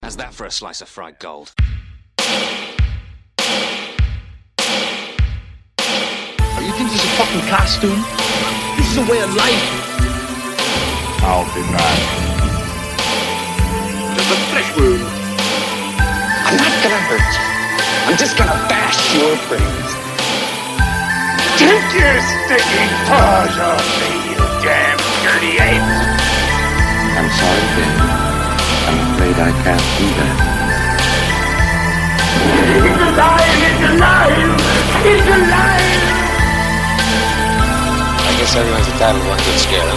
How's that for a slice of fried gold? Oh, you think this is a fucking costume? This is a way of life. I'll be back. Just a flesh wound. I'm not gonna hurt you. I'm just gonna bash your brains. Take your stinking paws off me, you damn dirty ape! I'm sorry, Ben. I'm afraid I can't do that. It's alive! It's alive! It's alive! I guess everyone's entitled to one good scare.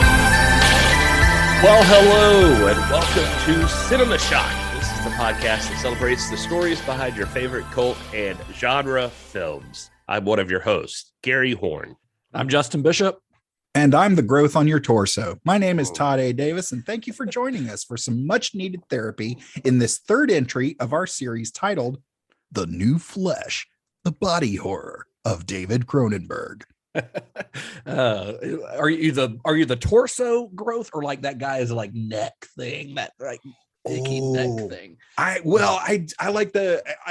Well, hello, and welcome to Cinema Shock. This is the podcast that celebrates the stories behind your favorite cult and genre films. I'm one of your hosts, Gary Horne. I'm Justin Bishop. And I'm the growth on your torso. My name is Todd Davis, and thank you for joining us for some much needed therapy in this third entry of our series titled The New Flesh, the Body Horror of David Cronenberg. Are you the torso growth, or like that guy's like neck thing, that like icky neck thing? I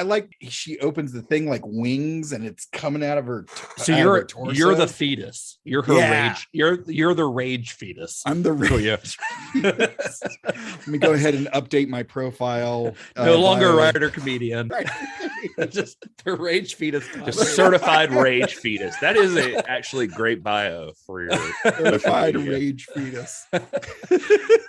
like she opens the thing like wings and it's coming out of her so you're the fetus, you're her rage, you're the rage fetus. I'm the rage fetus. Let me go ahead and update my profile. No longer a writer comedian. Just the rage fetus, just certified rage fetus. That is a actually great bio for your certified rage fetus.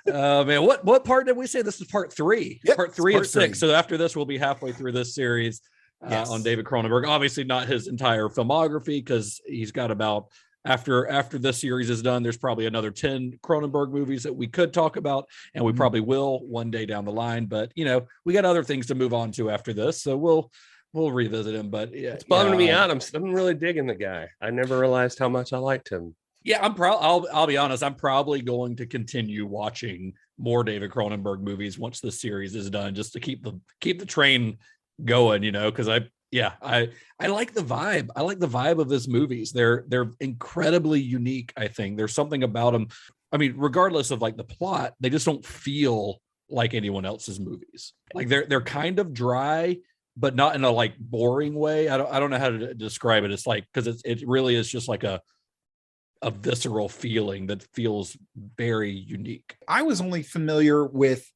Man, what part did we say? This is part 3. Yep, part 3 of 6. 3. So after this, we'll be halfway through this series on David Cronenberg. Obviously, not his entire filmography, because he's got about after this series is done, there's probably another 10 Cronenberg movies that we could talk about, and we probably will one day down the line. But we got other things to move on to after this, so we'll revisit him. But yeah, it's bumming me out. I'm really digging the guy. I never realized how much I liked him. Yeah, I'll be honest. I'm probably going to continue watching more David Cronenberg movies once this series is done, just to keep the train going. Because I like the vibe. I like the vibe of his movies. They're incredibly unique. I think there's something about them. I mean, regardless of like the plot, they just don't feel like anyone else's movies. Like they're kind of dry, but not in a like boring way. I don't know how to describe it. It's like, because it really is just like a visceral feeling that feels very unique. I was only familiar with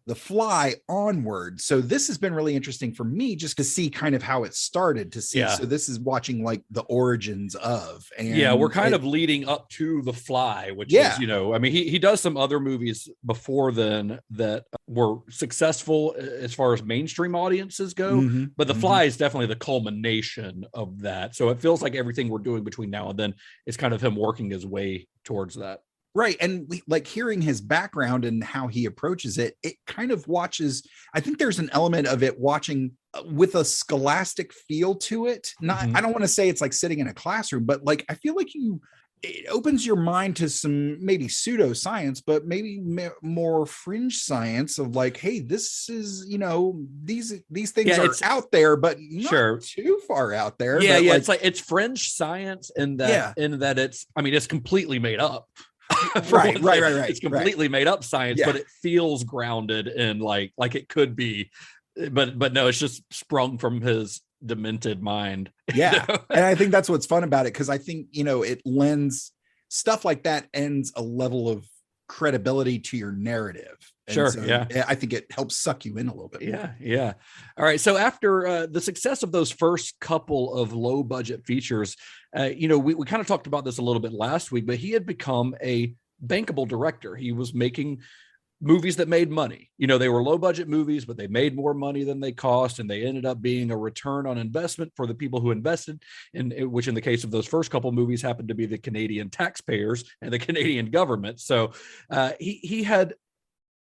The Fly onward, so this has been really interesting for me just to see kind of how it started to see. So this is watching like the origins of, and we're kind of leading up to The Fly, which is, I mean, he does some other movies before then that were successful as far as mainstream audiences go, but The Fly is definitely the culmination of that. So it feels like everything we're doing between now and then is kind of him working his way towards that. Right. And we like hearing his background and how he approaches it. It kind of watches. I think there's an element of it watching with a scholastic feel to it. Not, I don't want to say it's like sitting in a classroom, but like, I feel like it opens your mind to some maybe pseudoscience, but maybe more fringe science of like, hey, this is, these things are out there, but not too far out there. Yeah. Yeah. It's like, it's fringe science in that, it's completely made up. Right. It's completely made up science, but it feels grounded in like it could be, but no, it's just sprung from his demented mind. Yeah. And I think that's what's fun about it, because I think it lends stuff like that ends a level of credibility to your narrative. And I think it helps suck you in a little bit more. Yeah. All right. So after the success of those first couple of low budget features, we kind of talked about this a little bit last week, but he had become a bankable director. He was making movies that made money. They were low budget movies, but they made more money than they cost, and they ended up being a return on investment for the people who invested in, which in the case of those first couple movies happened to be the Canadian taxpayers and the Canadian government. So he had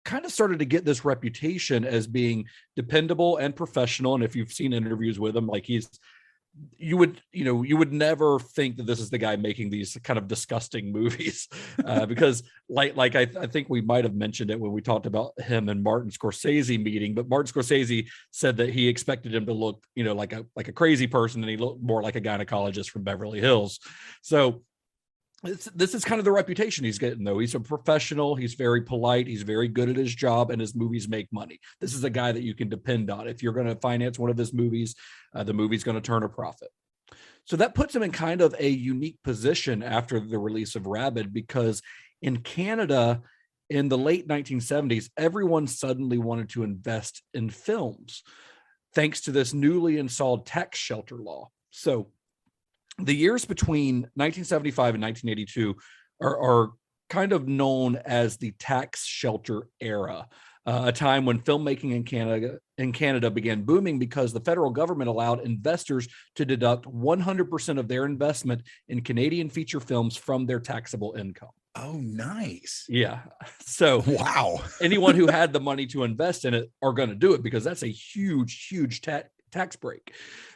kind of started to get this reputation as being dependable and professional. And if you've seen interviews with him, like you would never think that this is the guy making these kind of disgusting movies, because I think we might have mentioned it when we talked about him and Martin Scorsese meeting, but Martin Scorsese said that he expected him to look, like a crazy person, and he looked more like a gynecologist from Beverly Hills. So This is kind of the reputation he's getting, though. He's a professional. He's very polite. He's very good at his job, and his movies make money. This is a guy that you can depend on. If you're going to finance one of his movies, the movie's going to turn a profit. So that puts him in kind of a unique position after the release of Rabid, because in Canada in the late 1970s, everyone suddenly wanted to invest in films thanks to this newly installed tax shelter law. So the years between 1975 and 1982 are kind of known as the tax shelter era, a time when filmmaking in Canada began booming because the federal government allowed investors to deduct 100% of their investment in Canadian feature films from their taxable income. Oh, nice. Yeah. So wow. Anyone who had the money to invest in it are going to do it, because that's a huge tax break.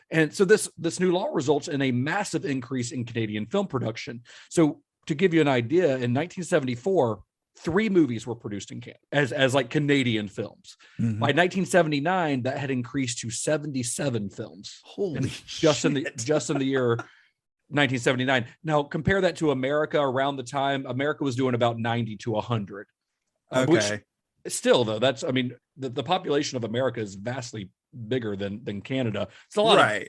And so this new law results in a massive increase in Canadian film production. So to give you an idea, in 1974, 3 movies were produced in Canada as like Canadian films. Mm-hmm. By 1979, that had increased to 77 films. Holy just in the year 1979. Now compare that to America. Around the time, America was doing about 90 to 100. Okay. Which still, though, that's, I mean, the population of America is vastly bigger than Canada. It's a lot of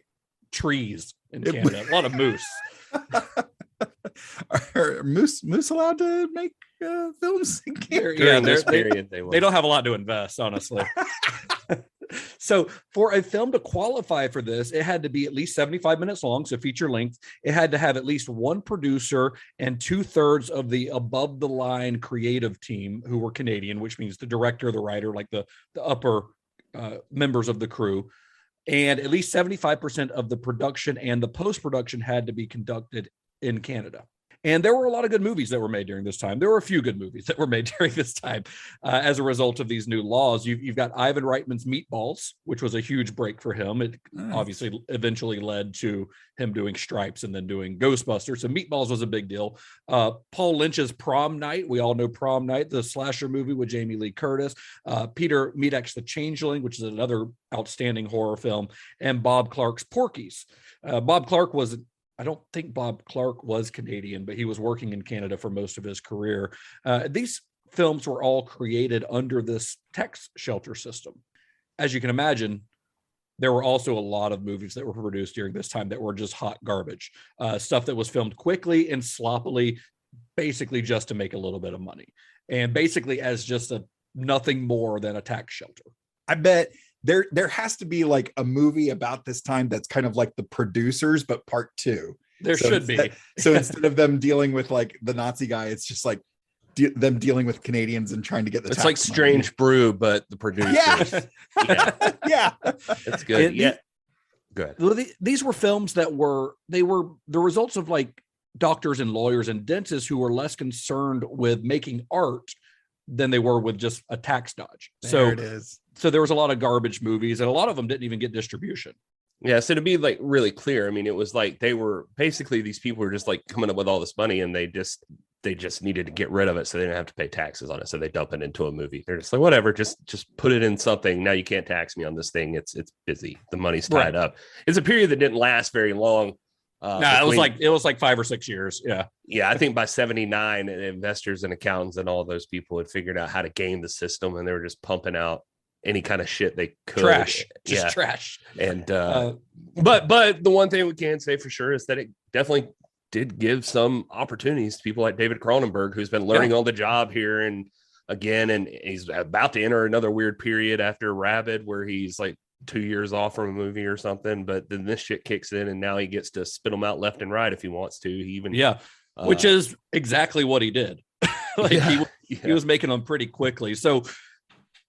trees in Canada, a lot of moose. Are moose allowed to make films in Canada? They don't have a lot to invest, honestly. So for a film to qualify for this, it had to be at least 75 minutes long, so feature length. It had to have at least one producer and 2/3 of the above the line creative team who were Canadian, which means the director, the writer, like the upper members of the crew. And at least 75% of the production and the post-production had to be conducted in Canada. And there were a lot of good movies that were made during this time. There were a few good movies that were made during this time as a result of these new laws. You've got Ivan Reitman's Meatballs, which was a huge break for him. It obviously eventually led to him doing Stripes and then doing Ghostbusters. So Meatballs was a big deal. Paul Lynch's Prom Night. We all know Prom Night, the slasher movie with Jamie Lee Curtis. Peter Medek's The Changeling, which is another outstanding horror film. And Bob Clark's Porky's. I don't think Bob Clark was Canadian, but he was working in Canada for most of his career. These films were all created under this tax shelter system. As you can imagine, there were also a lot of movies that were produced during this time that were just hot garbage, stuff that was filmed quickly and sloppily, basically just to make a little bit of money, and basically as just nothing more than a tax shelter. I bet there has to be like a movie about this time that's kind of like The Producers, but part 2. There should be. So instead of them dealing with like the Nazi guy, it's just like them dealing with Canadians and trying to get the. It's like Strange money. Brew, but The Producers. Yeah. That's good. Good. These were films that were the results of like doctors and lawyers and dentists who were less concerned with making art than they were with just a tax dodge. There it is. So there was a lot of garbage movies, and a lot of them didn't even get distribution. Yeah. So to be like really clear, I mean, it was like they were basically, these people were just like coming up with all this money, and they just needed to get rid of it so they didn't have to pay taxes on it. So they dump it into a movie. They're just like, whatever, just put it in something. Now you can't tax me on this thing. It's busy. The money's tied up. It's a period that didn't last very long. It was like 5 or 6 years. Yeah. Yeah. I think by 79, investors and accountants and all those people had figured out how to game the system, and they were just pumping out any kind of shit they could. Trash. And but the one thing we can say for sure is that it definitely did give some opportunities to people like David Cronenberg, who's been learning on the job here and again, and he's about to enter another weird period after Rabid where he's like 2 years off from a movie or something, but then this shit kicks in and now he gets to spit them out left and right if he wants to. He even which is exactly what he did. He was making them pretty quickly. So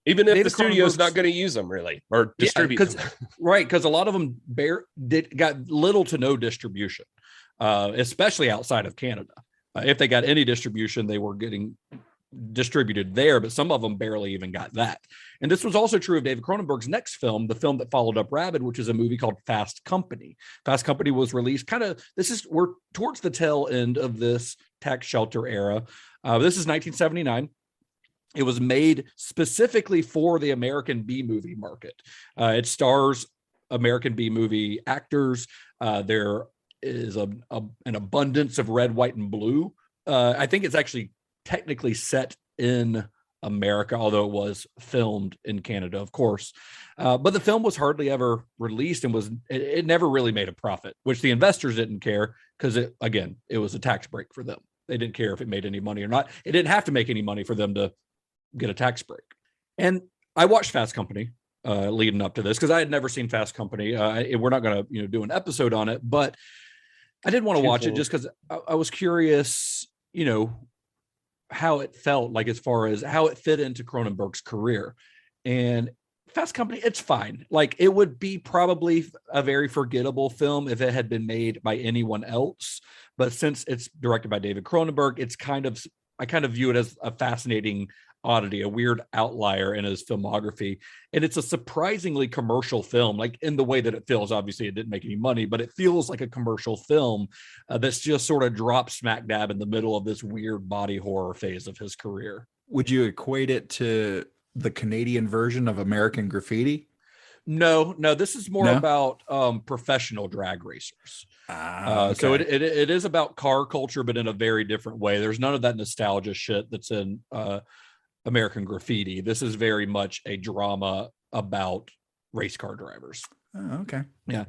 even if the studio's not going to use them really or distribute them. Right, because a lot of them got little to no distribution, especially outside of Canada. If they got any distribution, they were getting distributed there, but some of them barely even got that. And this was also true of David Cronenberg's next film, the film that followed up Rabid, which is a movie called Fast Company. Fast Company was released we're towards the tail end of this tax shelter era. This is 1979. It was made specifically for the American B-movie market. It stars American B-movie actors. They're is an abundance of red, white, and blue. I think it's actually technically set in America, although it was filmed in Canada, of course. But the film was hardly ever released and it never really made a profit, which the investors didn't care because it was a tax break for them. They didn't care if it made any money or not. It didn't have to make any money for them to get a tax break. And I watched Fast Company leading up to this because I had never seen Fast Company. We're not going to do an episode on it, but I did want to watch it just because I was curious, how it felt like as far as how it fit into Cronenberg's career. And Fast Company, it's fine. Like, it would be probably a very forgettable film if it had been made by anyone else. But since it's directed by David Cronenberg, I kind of view it as a fascinating oddity, a weird outlier in his filmography. And it's a surprisingly commercial film, like in the way that it feels. Obviously, it didn't make any money, but it feels like a commercial film that's just sort of dropped smack dab in the middle of this weird body horror phase of his career. Would you equate it to the Canadian version of American Graffiti? No, this is more about professional drag racers. Okay. So it is about car culture, but in a very different way. There's none of that nostalgia shit that's in American Graffiti. This is very much a drama about race car drivers. Oh, okay. Yeah.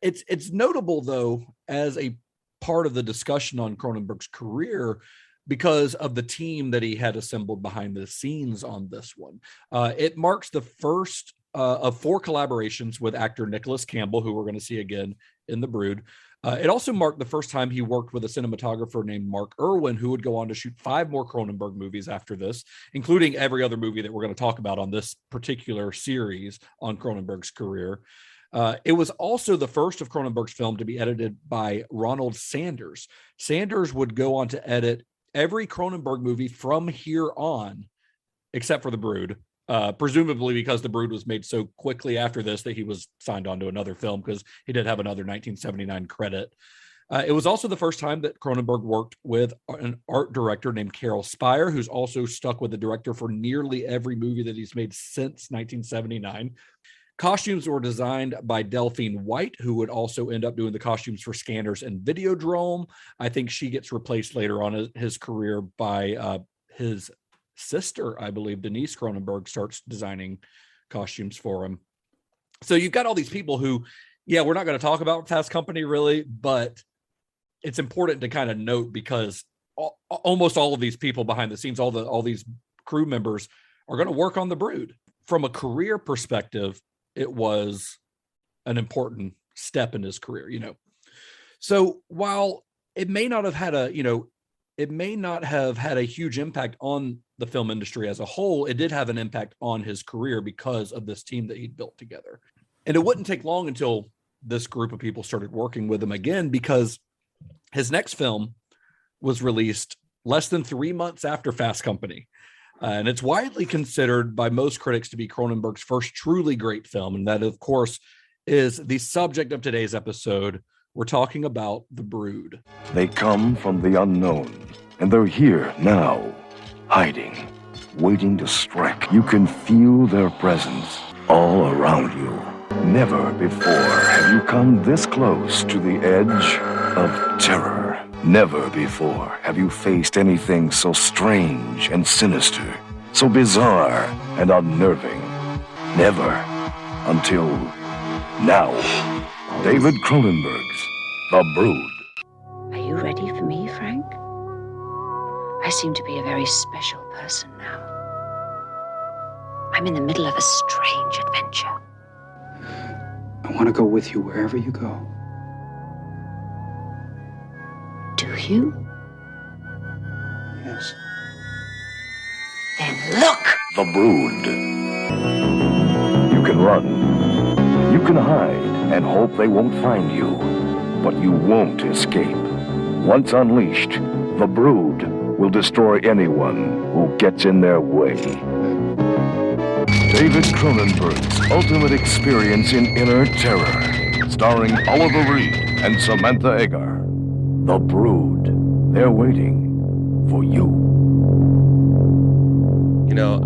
It's notable, though, as a part of the discussion on Cronenberg's career because of the team that he had assembled behind the scenes on this one. It marks the first of 4 collaborations with actor Nicholas Campbell, who we're going to see again in The Brood. It also marked the first time he worked with a cinematographer named Mark Irwin, who would go on to shoot 5 more Cronenberg movies after this, including every other movie that we're going to talk about on this particular series on Cronenberg's career. It was also the first of Cronenberg's film to be edited by Ronald Sanders. Sanders would go on to edit every Cronenberg movie from here on, except for The Brood. Presumably because The Brood was made so quickly after this that he was signed on to another film, because he did have another 1979 credit. It was also the first time that Cronenberg worked with an art director named Carol Spire, who's also stuck with the director for nearly every movie that he's made since 1979. Costumes were designed by Delphine White, who would also end up doing the costumes for Scanners and Videodrome. I think she gets replaced later on in his career by his sister, I believe. Denise Cronenberg starts designing costumes for him. So you've got all these people who, we're not going to talk about Fast Company really, but it's important to kind of note because almost all of these people behind the scenes, all these crew members are going to work on The Brood. From a career perspective, it was an important step in his career, So while it may not have had a huge impact on the film industry as a whole, it did have an impact on his career because of this team that he'd built together. And it wouldn't take long until this group of people started working with him again, because his next film was released less than 3 months after Fast Company. And it's widely considered by most critics to be Cronenberg's first truly great film. And that, of course, is the subject of today's episode. We're talking about The Brood. They come from the unknown, and they're here now, hiding, waiting to strike. You can feel their presence all around you. Never before have you come this close to the edge of terror. Never before have you faced anything so strange and sinister, so bizarre and unnerving. Never until now. David Cronenberg's The Brood. Are you ready for me, Frank? I seem to be a very special person now. I'm in the middle of a strange adventure. I want to go with you wherever you go. Do you? Yes. Then look! The Brood. You can run. You can hide and hope they won't find you. But you won't escape. Once unleashed, The Brood will destroy anyone who gets in their way. David Cronenberg's ultimate experience in inner terror, starring Oliver Reed and Samantha Eggar. The Brood. They're waiting for you.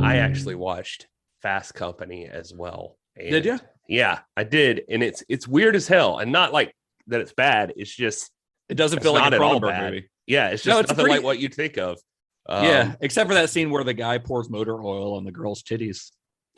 I actually watched Fast Company as well. And did you? Yeah, I did. And it's weird as hell. And not like that it's bad. It's just it doesn't feel like a Cronenberg movie. Yeah, it's just nothing like what you'd think of. Yeah, except for that scene where the guy pours motor oil on the girl's titties.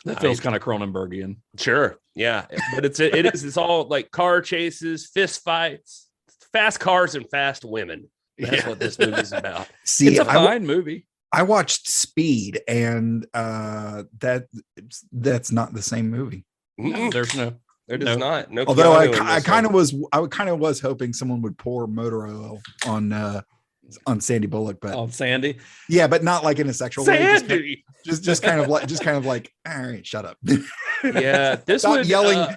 That feels kind of Cronenbergian. Sure, yeah, but it's all like car chases, fist fights, fast cars, and fast women. That's what this movie's about. See, it's a fine movie. I watched Speed, and that's not the same movie. No, there's no. It is not. No. Although I kind of was hoping someone would pour motor oil on Sandy Bullock, but on Sandy, yeah, but not like in a sexual way. Just kind of like, all right, shut up. Yeah,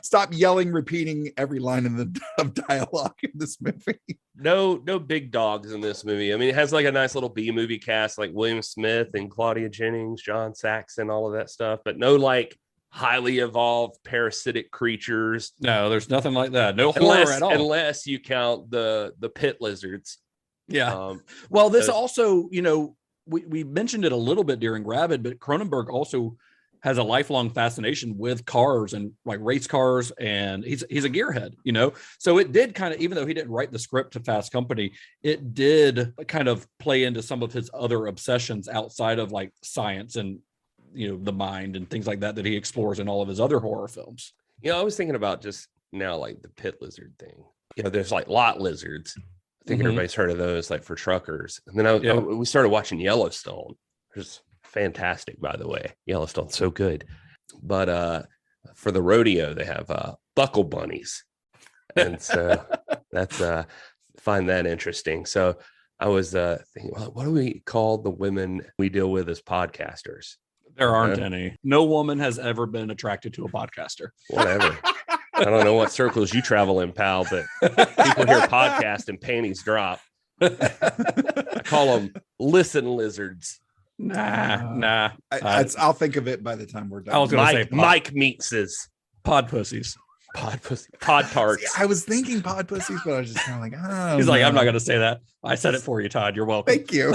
stop yelling, repeating every line of dialogue in this movie. No big dogs in this movie. I mean, it has like a nice little B movie cast, like William Smith and Claudia Jennings, John Saxon, all of that stuff, but no like highly evolved parasitic creatures. No, there's nothing like that. No horror at all, unless you count the pit lizards. Yeah. Well, this also, we mentioned it a little bit during Rabid, but Cronenberg also has a lifelong fascination with cars and like race cars, and he's a gearhead, So it did kind of, even though he didn't write the script to Fast Company, it did kind of play into some of his other obsessions outside of like science and the mind and things like that he explores in all of his other horror films. I was thinking about just now like the pit lizard thing. There's like lot lizards. I think everybody's heard of those, like for truckers. And then we started watching Yellowstone, which is fantastic, by the way. Yellowstone's so good. But for the rodeo, they have buckle bunnies, and so that's find that interesting. So I was thinking, well, what do we call the women we deal with as podcasters? There aren't any. No woman has ever been attracted to a podcaster. Whatever. I don't know what circles you travel in, pal, but people hear podcast and panties drop. I call them listen lizards. Nah. I'll think of it by the time we're done. I was going to say Mike Meetses. Pod pussies. Pod tarts. I was thinking pod pussies, but I was just kind of like, oh. He's like, I'm not going to say that. I said it for you, Todd. You're welcome. Thank you.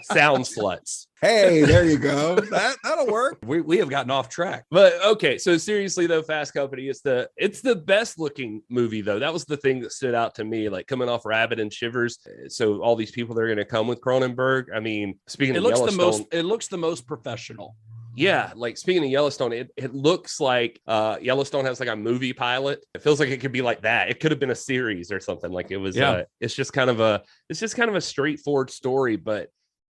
Sound sluts. Hey, there you go. That'll work. We have gotten off track. But okay, so seriously though, Fast Company is it's the best looking movie though. That was the thing that stood out to me, like coming off Rabid and Shivers. So all these people that are going to come with Cronenberg. I mean, speaking of Yellowstone, it looks the most professional. Yeah, like speaking of Yellowstone, it looks like Yellowstone has like a movie pilot. It feels like it could be like that. It could have been a series or something. Like it was. Yeah. It's just kind of a straightforward story. But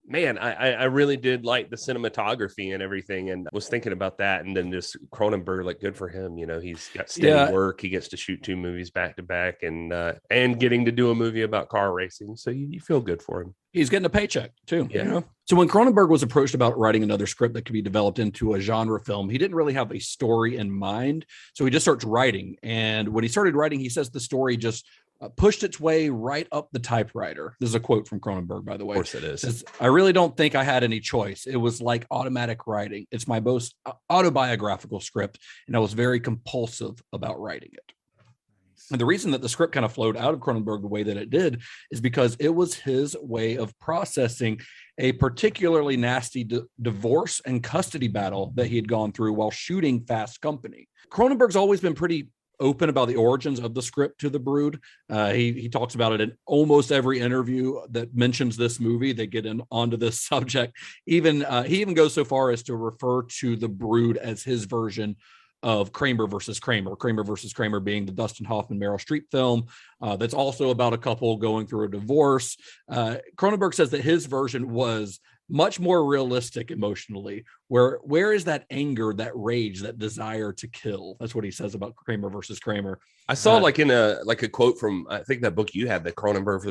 man, I really did like the cinematography and everything, and was thinking about that. And then just Cronenberg, like good for him. He's got steady work. He gets to shoot 2 movies back to back, and getting to do a movie about car racing. So you feel good for him. He's getting a paycheck too. Yeah. So when Cronenberg was approached about writing another script that could be developed into a genre film, he didn't really have a story in mind. So he just starts writing. And when he started writing, he says the story just pushed its way right up the typewriter. This is a quote from Cronenberg, by the way. Of course it is. Says, I really don't think I had any choice. It was like automatic writing. It's my most autobiographical script, and I was very compulsive about writing it. And the reason that the script kind of flowed out of Cronenberg the way that it did is because it was his way of processing a particularly nasty divorce and custody battle that he had gone through while shooting Fast Company. Cronenberg's always been pretty open about the origins of the script to The Brood. He talks about it in almost every interview that mentions this movie. They get onto this subject. He even goes so far as to refer to The Brood as his version of Kramer versus Kramer being the Dustin Hoffman, Meryl Streep film that's also about a couple going through a divorce. Cronenberg says that his version was much more realistic emotionally. Where is that anger, that rage, that desire to kill? That's what he says about Kramer versus Kramer. I saw like in a quote from, I think that book you had, the Cronenberg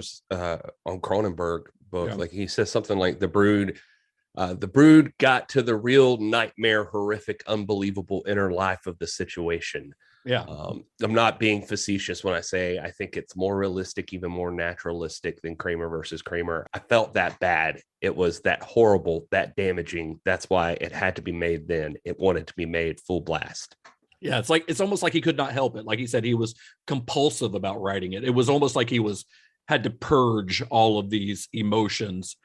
on Cronenberg book. Yeah. Like he says something like the Brood got to the real nightmare, horrific, unbelievable inner life of the situation. Yeah. I'm not being facetious when I say I think it's more realistic, even more naturalistic than Kramer versus Kramer. I felt that bad. It was that horrible, that damaging. That's why it had to be made then. It wanted to be made full blast. Yeah, it's almost like he could not help it. Like he said, he was compulsive about writing it. It was almost like he had to purge all of these emotions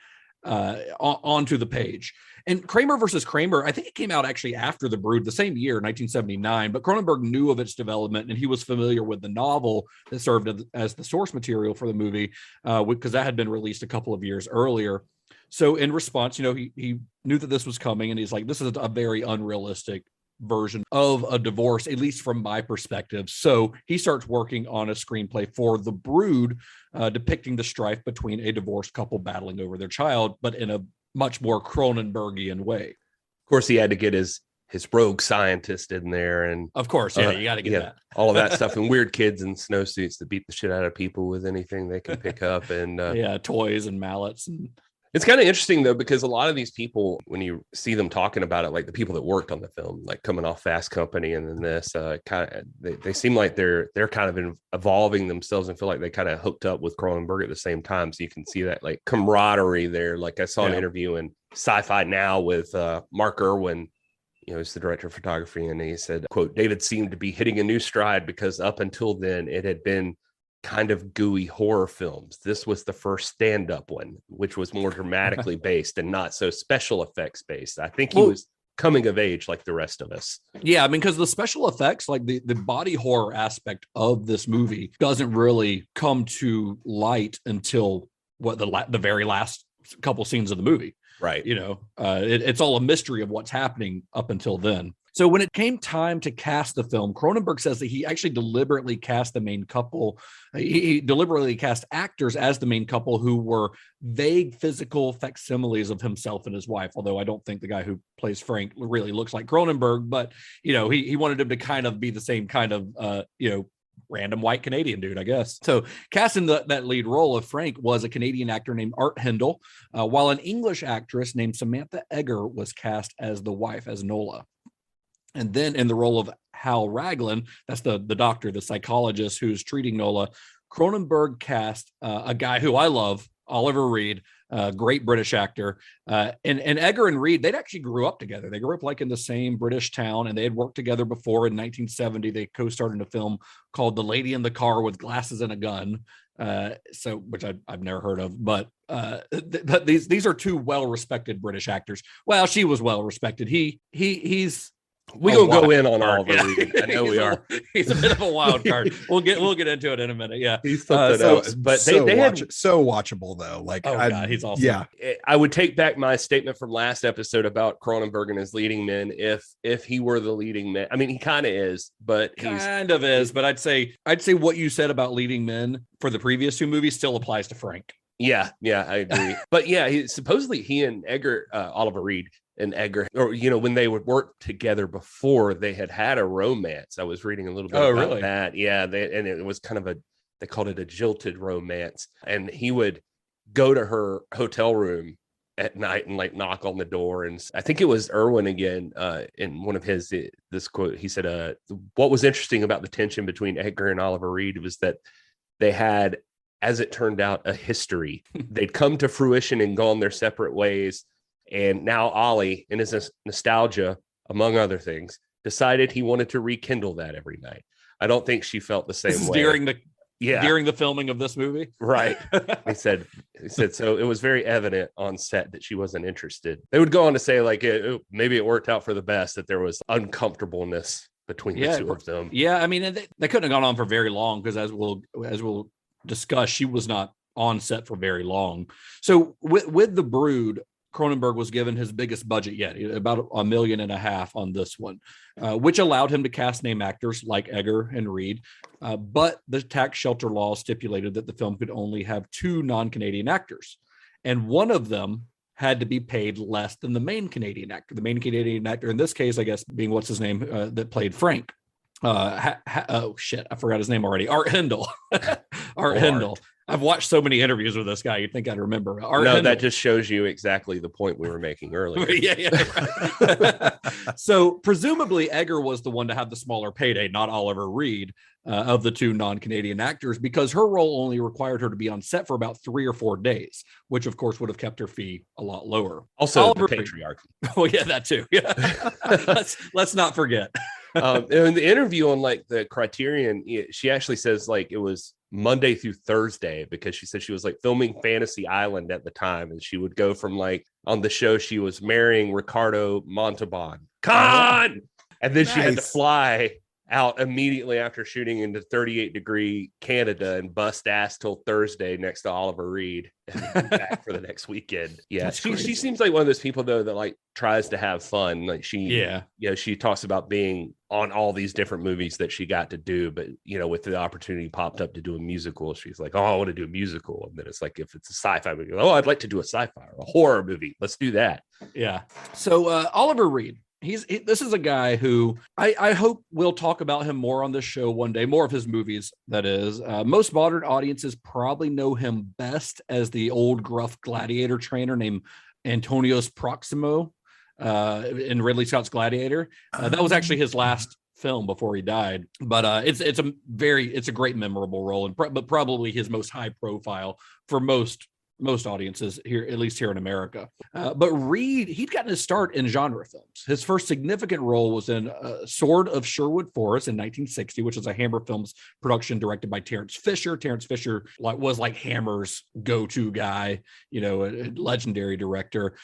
onto the page. And Kramer versus Kramer, I think it came out actually after The Brood, the same year, 1979, but Cronenberg knew of its development and he was familiar with the novel that served as the source material for the movie, because that had been released a couple of years earlier. So in response, he knew that this was coming and he's like, this is a very unrealistic version of a divorce, at least from my perspective. So he starts working on a screenplay for The Brood, depicting the strife between a divorced couple battling over their child, but in a much more Cronenbergian way. Of course, he had to get his rogue scientist in there, and of course, you got to get that, all of that stuff, and weird kids in snowsuits that beat the shit out of people with anything they can pick up, and toys and mallets. And it's kind of interesting though, because a lot of these people, when you see them talking about it, like the people that worked on the film, like coming off Fast Company and then this, they seem like they're kind of evolving themselves and feel like they kind of hooked up with Cronenberg at the same time. So you can see that like camaraderie there. Like I saw an interview in Sci-Fi Now with Mark Irwin, he's the director of photography, and he said, quote, David seemed to be hitting a new stride because up until then it had been kind of gooey horror films. This was the first stand-up one, which was more dramatically based and not so special effects based. I think he was coming of age like the rest of us. Yeah, I mean, because the special effects, like the body horror aspect of this movie doesn't really come to light until the very last couple scenes of the movie. Right. It's all a mystery of what's happening up until then. So when it came time to cast the film, Cronenberg says that he actually deliberately cast the main couple. He deliberately cast actors as the main couple who were vague physical facsimiles of himself and his wife. Although I don't think the guy who plays Frank really looks like Cronenberg, but he wanted him to kind of be the same kind of random white Canadian dude, I guess. So casting that lead role of Frank was a Canadian actor named Art Hindle, while an English actress named Samantha Egger was cast as the wife, as Nola. And then in the role of Hal Raglan, that's the doctor, the psychologist who's treating Nola, Cronenberg cast a guy who I love, Oliver Reed, great British actor. And Egger and Reed, they'd actually grew up together. They grew up like in the same British town, and they had worked together before. In 1970, they co-starred in a film called The Lady in the Car with Glasses and a Gun, which I've never heard of. But these are two well-respected British actors. Well, she was well-respected. He's we gonna go in on Oliver Reed. I know we are. He's a bit of a wild card. We'll get into it in a minute. Yeah, he's something else. But they had so watchable though. Like, God, he's awesome. Yeah, I would take back my statement from last episode about Cronenberg and his leading men. If he were the leading man, I mean, he kind of is, but kind of is. But I'd say what you said about leading men for the previous two movies still applies to Frank. Yeah, I agree. But yeah, supposedly he and Egger, Oliver Reed and Egger, or when they would work together before, they had a romance. I was reading a little bit about that. Yeah, and it was kind of they called it a jilted romance. And he would go to her hotel room at night and like knock on the door. And I think it was Irwin again, in one of his this quote. He said, "What was interesting about the tension between Egger and Oliver Reed was that they had, as it turned out, a history. They'd come to fruition and gone their separate ways. And now Ollie, in his nostalgia, among other things, decided he wanted to rekindle that every night." I don't think she felt the same way. During the filming of this movie. Right. He said, so it was very evident on set that she wasn't interested. They would go on to say, like, maybe it worked out for the best, that there was uncomfortableness between the two of them. Yeah. I mean, they couldn't have gone on for very long because as we'll discuss, she was not on set for very long. So with The Brood, Cronenberg was given his biggest budget yet, about $1.5 million on this one, which allowed him to cast name actors like Egger and Reed. But the tax shelter law stipulated that the film could only have 2 non-Canadian actors, and one of them had to be paid less than the main Canadian actor. The main Canadian actor in this case, I guess, being what's his name, that played Frank. Oh shit, I forgot his name already. Art Hindle. Art Hindle. I've watched so many interviews with this guy, you'd think I'd remember. That just shows you exactly the point we were making earlier. Right. So presumably Egger was the one to have the smaller payday, not Oliver Reed, of the 2 non-Canadian actors, because her role only required her to be on set for about 3 or 4 days, which of course would have kept her fee a lot lower. Also, Oliver the patriarchy. Oh yeah, that too. Yeah. let's not forget. In the interview on like the Criterion, she actually says like it was Monday through Thursday, because she said she was like filming Fantasy Island at the time, and she would go from like on the show she was marrying Ricardo Montalban, and then she had to fly out immediately after shooting into 38-degree Canada and bust ass till Thursday next to Oliver Reed and then back for the next weekend. Yeah, she seems like one of those people though that like tries to have fun. Like she talks about being on all these different movies that she got to do, but with the opportunity popped up to do a musical, she's like, oh, I want to do a musical. And then it's like, if it's a sci-fi movie, oh, I'd like to do a sci-fi or a horror movie. Let's do that. Yeah. So Oliver Reed. This is a guy who I hope we'll talk about him more on this show one day, more of his movies, that is. Most modern audiences probably know him best as the old gruff gladiator trainer named Antonius Proximo in Ridley Scott's Gladiator. That was actually his last film before he died, but it's a great memorable role, but probably his most high profile for most audiences here, at least here in America. But Reed, he'd gotten his start in genre films. His first significant role was in Sword of Sherwood Forest in 1960, which was a Hammer Films production directed by Terence Fisher. Terence Fisher was like Hammer's go-to guy, a legendary director.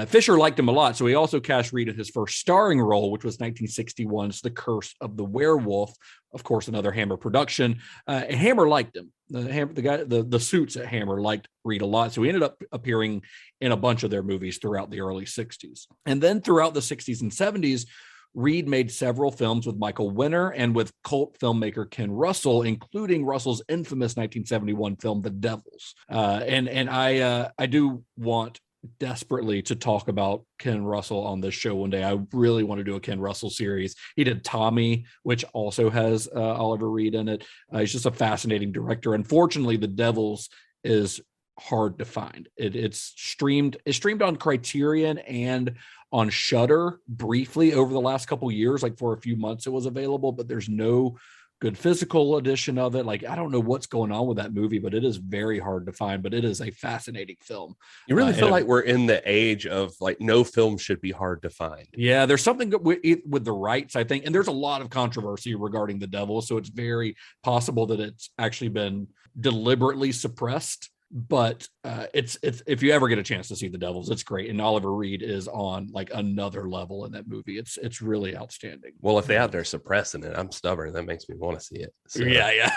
Fisher liked him a lot, so he also cast Reed in his first starring role, which was 1961's The Curse of the Werewolf, of course, another Hammer production. And Hammer liked him. The suits at Hammer liked Reed a lot, so he ended up appearing in a bunch of their movies throughout the early 60s. And then throughout the 60s and 70s, Reed made several films with Michael Winner and with cult filmmaker Ken Russell, including Russell's infamous 1971 film The Devils. And I do want desperately to talk about Ken Russell on this show one day. I really want to do a Ken Russell series. He did Tommy, which also has Oliver Reed in it. He's just a fascinating director. Unfortunately, The Devils is hard to find. It's streamed on Criterion and on Shudder briefly over the last couple years. Like for a few months it was available, but there's no good physical edition of it. Like, I don't know what's going on with that movie, but it is very hard to find, but it is a fascinating film. You really feel like we're in the age of like no film should be hard to find. Yeah, there's something with the rights, I think, and there's a lot of controversy regarding The Devil, so it's very possible that it's actually been deliberately suppressed. But it's if you ever get a chance to see The Devils, it's great, and Oliver Reed is on like another level in that movie. It's really outstanding. Well, if they out there suppressing it, I'm stubborn. That makes me want to see it. So. Yeah.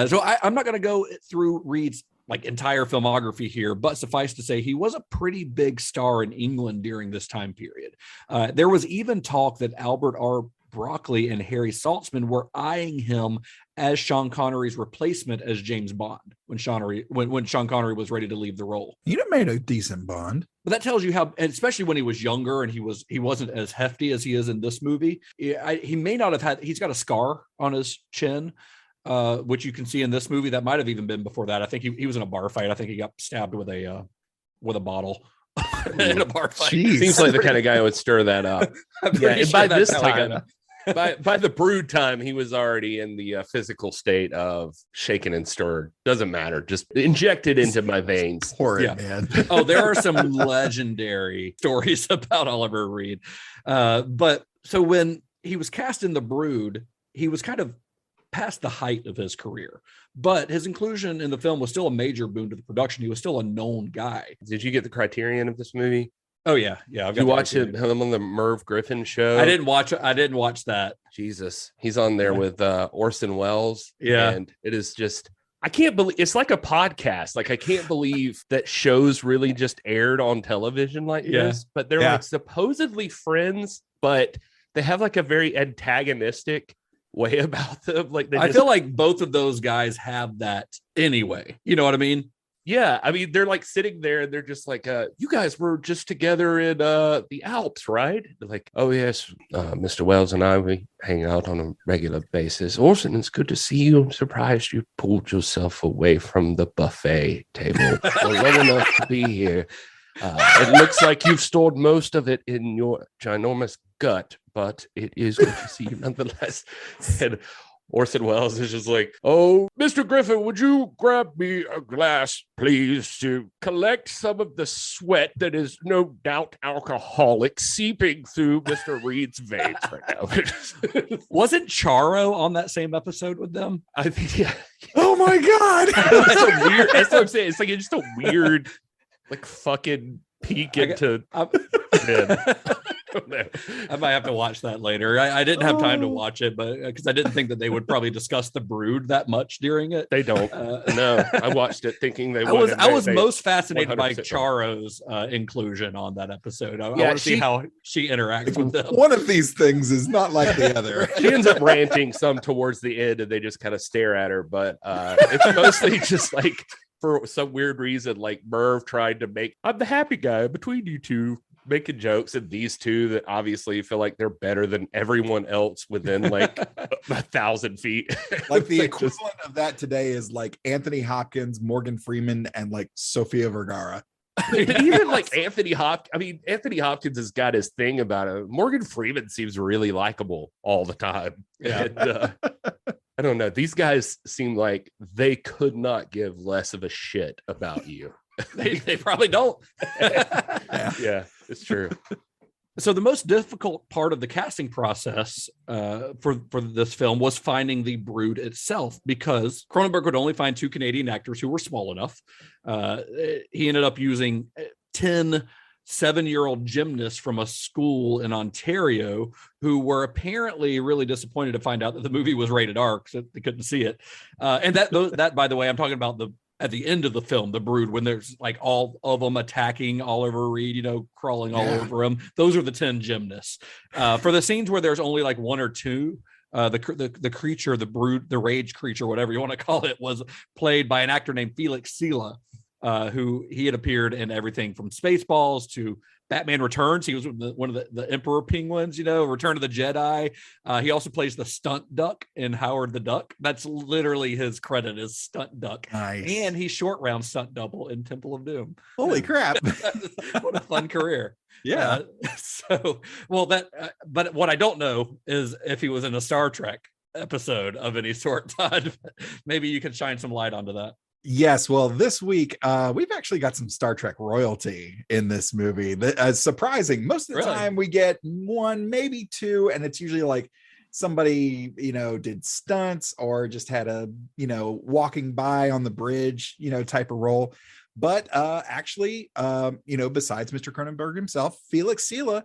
So I'm not going to go through Reed's like entire filmography here, but suffice to say, he was a pretty big star in England during this time period. There was even talk that Albert R. Broccoli and Harry Saltzman were eyeing him as Sean Connery's replacement as James Bond when Sean Connery was ready to leave the role. He'd have made a decent Bond. But that tells you how, and especially when he was younger and he wasn't as hefty as he is in this movie. He may not have had. He's got a scar on his chin, which you can see in this movie. That might have even been before that. I think he was in a bar fight. I think he got stabbed with a bottle. In a bar fight. Jeez. Seems like the kind of guy who would stir that up. Yeah, and by this time, by the Brood time, he was already in the physical state of shaken and stirred. Doesn't matter. Just injected into my veins. Horrid, man. Oh, there are some legendary stories about Oliver Reed. But so when he was cast in The Brood, he was kind of past the height of his career, but his inclusion in the film was still a major boon to the production. He was still a known guy. Did you get the Criterion of this movie? Oh yeah. I've got you watch him on the Merv Griffin show? I didn't watch that. Jesus, he's on there with Orson Welles. Yeah, and it is just, I can't believe it's like a podcast. Like I can't believe that shows really just aired on television like this. But they're like supposedly friends, but they have like a very antagonistic way about them. Like I feel like both of those guys have that anyway. You know what I mean? Yeah, I mean, they're like sitting there and they're just like, you guys were just together in the Alps, right? They're like, oh, yes, Mr. Wells and I, we hang out on a regular basis. Orson, it's good to see you. I'm surprised you pulled yourself away from the buffet table for long enough to be here. It looks like you've stored most of it in your ginormous gut, but it is good to see you nonetheless. And Orson Welles is just like, oh, Mr. Griffin, would you grab me a glass, please, to collect some of the sweat that is no doubt alcoholic seeping through Mr. Reed's veins right now. Wasn't Charo on that same episode with them? I think, yeah. Oh my God. That's so weird. That's what I'm saying. It's like it's just a weird, like, fucking peek into. I might have to watch that later. I didn't have time to watch it, but because I didn't think that they would probably discuss the Brood that much during it. They don't. No, I watched it thinking they would. I was most fascinated by Charo's inclusion on that episode. I want to see how she interacts with them. One of these things is not like the other. She ends up ranting some towards the end, and they just kind of stare at her. But it's mostly just like, for some weird reason, like Merv tried to make, I'm the happy guy between you two, making jokes, and these two that obviously feel like they're better than everyone else within like 1,000 feet. Like the equivalent of that today is like Anthony Hopkins, Morgan Freeman, and like Sofia Vergara. Even like Anthony Hopkins has got his thing about it. Morgan Freeman seems really likable all the time. Yeah. And, I don't know. These guys seem like they could not give less of a shit about you. They probably don't. Yeah, it's true. So the most difficult part of the casting process for this film was finding the Brood itself, because Cronenberg could only find 2 Canadian actors who were small enough. He ended up using 10 7-year-old gymnasts from a school in Ontario who were apparently really disappointed to find out that the movie was rated R because they couldn't see it. And that, by the way, I'm talking about at the end of the film, the Brood, when there's like all of them attacking Oliver Reed, crawling all over him. Those are the 10 gymnasts. For the scenes where there's only like 1 or 2, the creature, the Brood, the rage creature, whatever you want to call it, was played by an actor named Felix Sela, who he had appeared in everything from Spaceballs to Batman Returns. He was one of the Emperor Penguins, Return of the Jedi. He also plays the stunt duck in Howard the Duck. That's literally his credit, is stunt duck. Nice. And he's short round stunt double in Temple of Doom. Holy crap. What a fun career. Yeah. But what I don't know is if he was in a Star Trek episode of any sort, Todd. Maybe you can shine some light onto that. Yes, well, this week we've actually got some Star Trek royalty in this movie. Surprising. Most of the time we get 1, maybe 2, and it's usually like somebody did stunts or just had a walking by on the bridge type of role. But actually besides Mr. Cronenberg himself, Felix Sela,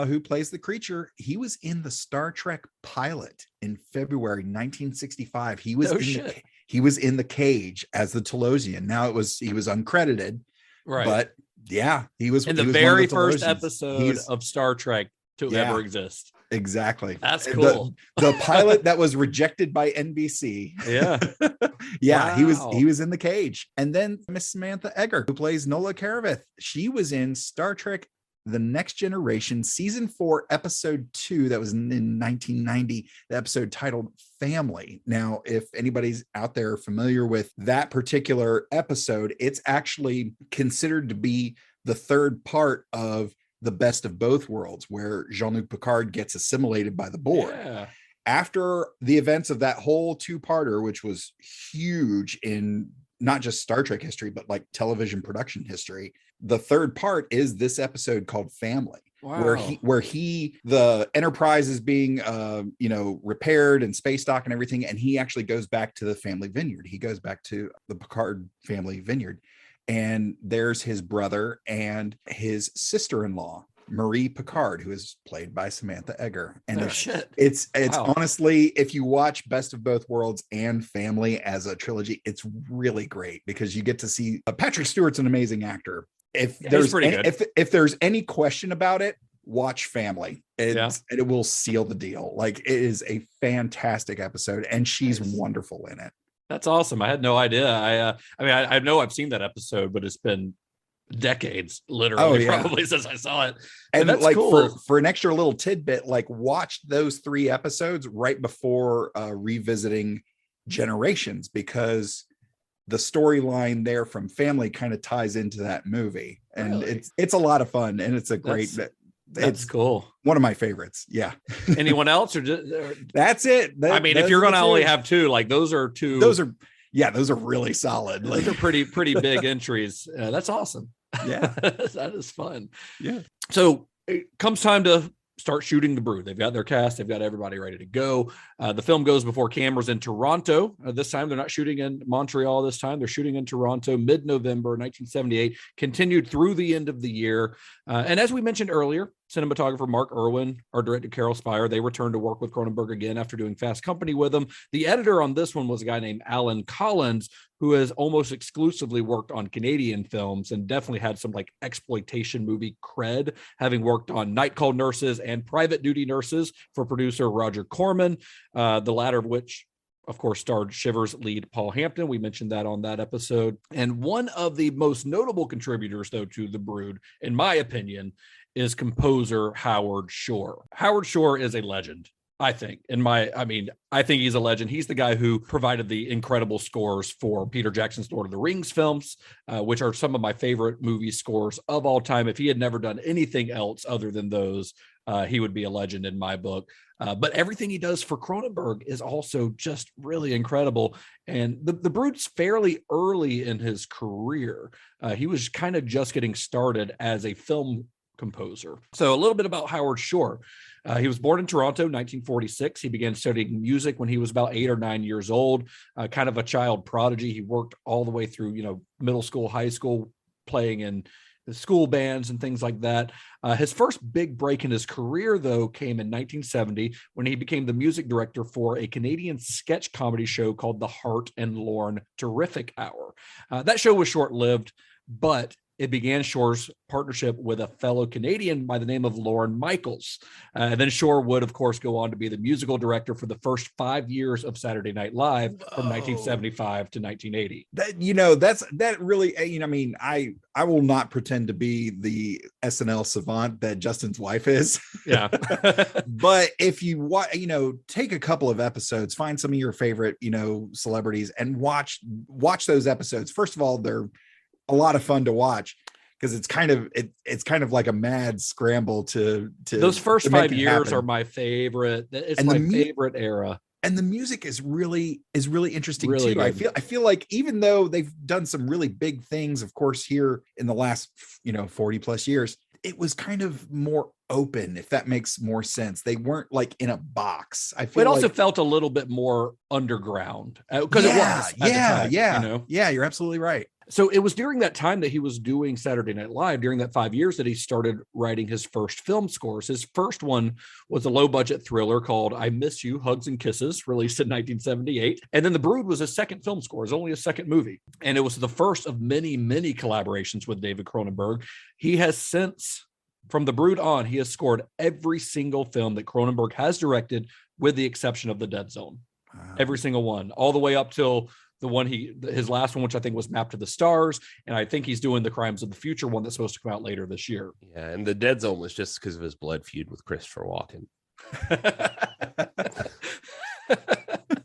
who plays the creature, he was in the Star Trek pilot in February 1965. He was in the cage as the Telosian. Now he was uncredited, right? But yeah, he was in the very first episode of Star Trek to ever exist. Exactly. That's cool. The pilot that was rejected by NBC. Yeah. Yeah. Wow. He was in the cage. And then Miss Samantha Egger, who plays Nola Karavith, she was in Star Trek The Next Generation season 4 episode 2 that was in 1990, the episode titled Family. Now, if anybody's out there familiar with that particular episode, it's actually considered to be the third part of The Best of Both Worlds, where Jean-Luc Picard gets assimilated by the Borg. Yeah. After the events of that whole 2-parter, which was huge in not just Star Trek history, but like television production history, the third part is this episode called Family. Wow. where the Enterprise is being repaired and space dock and everything, and he actually goes back to the family vineyard. He goes back to the Picard family vineyard, and there's his brother and his sister-in-law, Marie Picard, who is played by Samantha Egger. And it's wow. Honestly, if you watch Best of Both Worlds and Family as a trilogy, it's really great because you get to see Patrick Stewart's an amazing actor. If there's any question about it, watch Family. And it will seal the deal. Like, it is a fantastic episode, and she's wonderful in it. That's awesome. I had no idea. I know I've seen that episode, but it's been decades, literally, probably since I saw it. And that's like cool. for an extra little tidbit, like watch those 3 episodes right before revisiting Generations, because the storyline there from Family kind of ties into that movie, and it's a lot of fun, and it's a great That's cool. One of my favorites. Yeah. Anyone else or just, that's it. I mean, if you're going to only have two, like those are really solid. Those are pretty big entries. That's awesome. Yeah. That is fun. Yeah. So it comes time to start shooting the Brood. They've got their cast. They've got everybody ready to go. The film goes before cameras in Toronto. This time they're not shooting in Montreal this time. They're shooting in Toronto, mid-November 1978, continued through the end of the year. And as we mentioned earlier, cinematographer Mark Irwin, our director Carol Spire, they returned to work with Cronenberg again after doing Fast Company with him. The editor on this one was a guy named Alan Collins, who has almost exclusively worked on Canadian films and definitely had some like exploitation movie cred, having worked on Night Call Nurses and Private Duty Nurses for producer Roger Corman, the latter of which, of course, starred Shivers lead Paul Hampton. We mentioned that on that episode. And one of the most notable contributors, though, to The Brood, in my opinion, is composer Howard Shore. Howard Shore is a legend, I think. I think he's a legend. He's the guy who provided the incredible scores for Peter Jackson's Lord of the Rings films, which are some of my favorite movie scores of all time. If he had never done anything else other than those, he would be a legend in my book. But everything he does for Cronenberg is also just really incredible. And the Brood's fairly early in his career. He was kind of just getting started as a film composer. So a little bit about Howard Shore. He was born in Toronto, 1946. He began studying music when he was about 8 or 9 years old, kind of a child prodigy. He worked all the way through, middle school, high school, playing in the school bands and things like that. His first big break in his career, though, came in 1970 when he became the music director for a Canadian sketch comedy show called The Hart and Lorne Terrific Hour. That show was short-lived, but it began Shore's partnership with a fellow Canadian by the name of Lorne Michaels. And then Shore would, of course, go on to be the musical director for the first 5 years of Saturday Night Live from 1975 to 1980. That really, I will not pretend to be the SNL savant that Justin's wife is. Yeah. But if you take a couple of episodes, find some of your favorite, celebrities and watch those episodes. First of all, they're a lot of fun to watch because it's kind of like a mad scramble to those first 5 years are my favorite. It's my favorite era. And the music is really interesting too. Good. I feel like even though they've done some really big things, of course, here in the last 40 plus years, it was kind of more open, if that makes more sense. They weren't like in a box. I feel it also felt a little bit more underground because it was. Yeah, you're absolutely right. So it was during that time that he was doing Saturday Night Live, during that 5 years, that he started writing his first film scores. His first one was a low-budget thriller called I Miss You, Hugs and Kisses, released in 1978. And then The Brood was his second film score. It's only a second movie. And it was the first of many, many collaborations with David Cronenberg. He has since, from The Brood on, he has scored every single film that Cronenberg has directed, with the exception of The Dead Zone. Wow. Every single one, all the way up till the one his last one, which I think was Mapped to the Stars. And I think he's doing the Crimes of the Future one that's supposed to come out later this year. Yeah. And the Dead Zone was just because of his blood feud with Christopher Walken.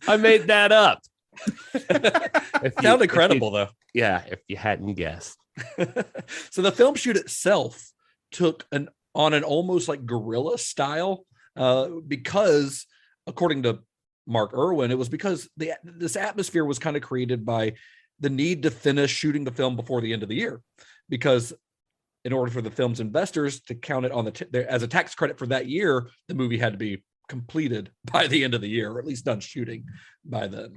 I made that up. Sounded credible though. Yeah. If you hadn't guessed. So the film shoot itself took on an almost like guerrilla style because, according to Mark Irwin, it was because this atmosphere was kind of created by the need to finish shooting the film before the end of the year, because in order for the film's investors to count it on as a tax credit for that year, the movie had to be completed by the end of the year, or at least done shooting by then.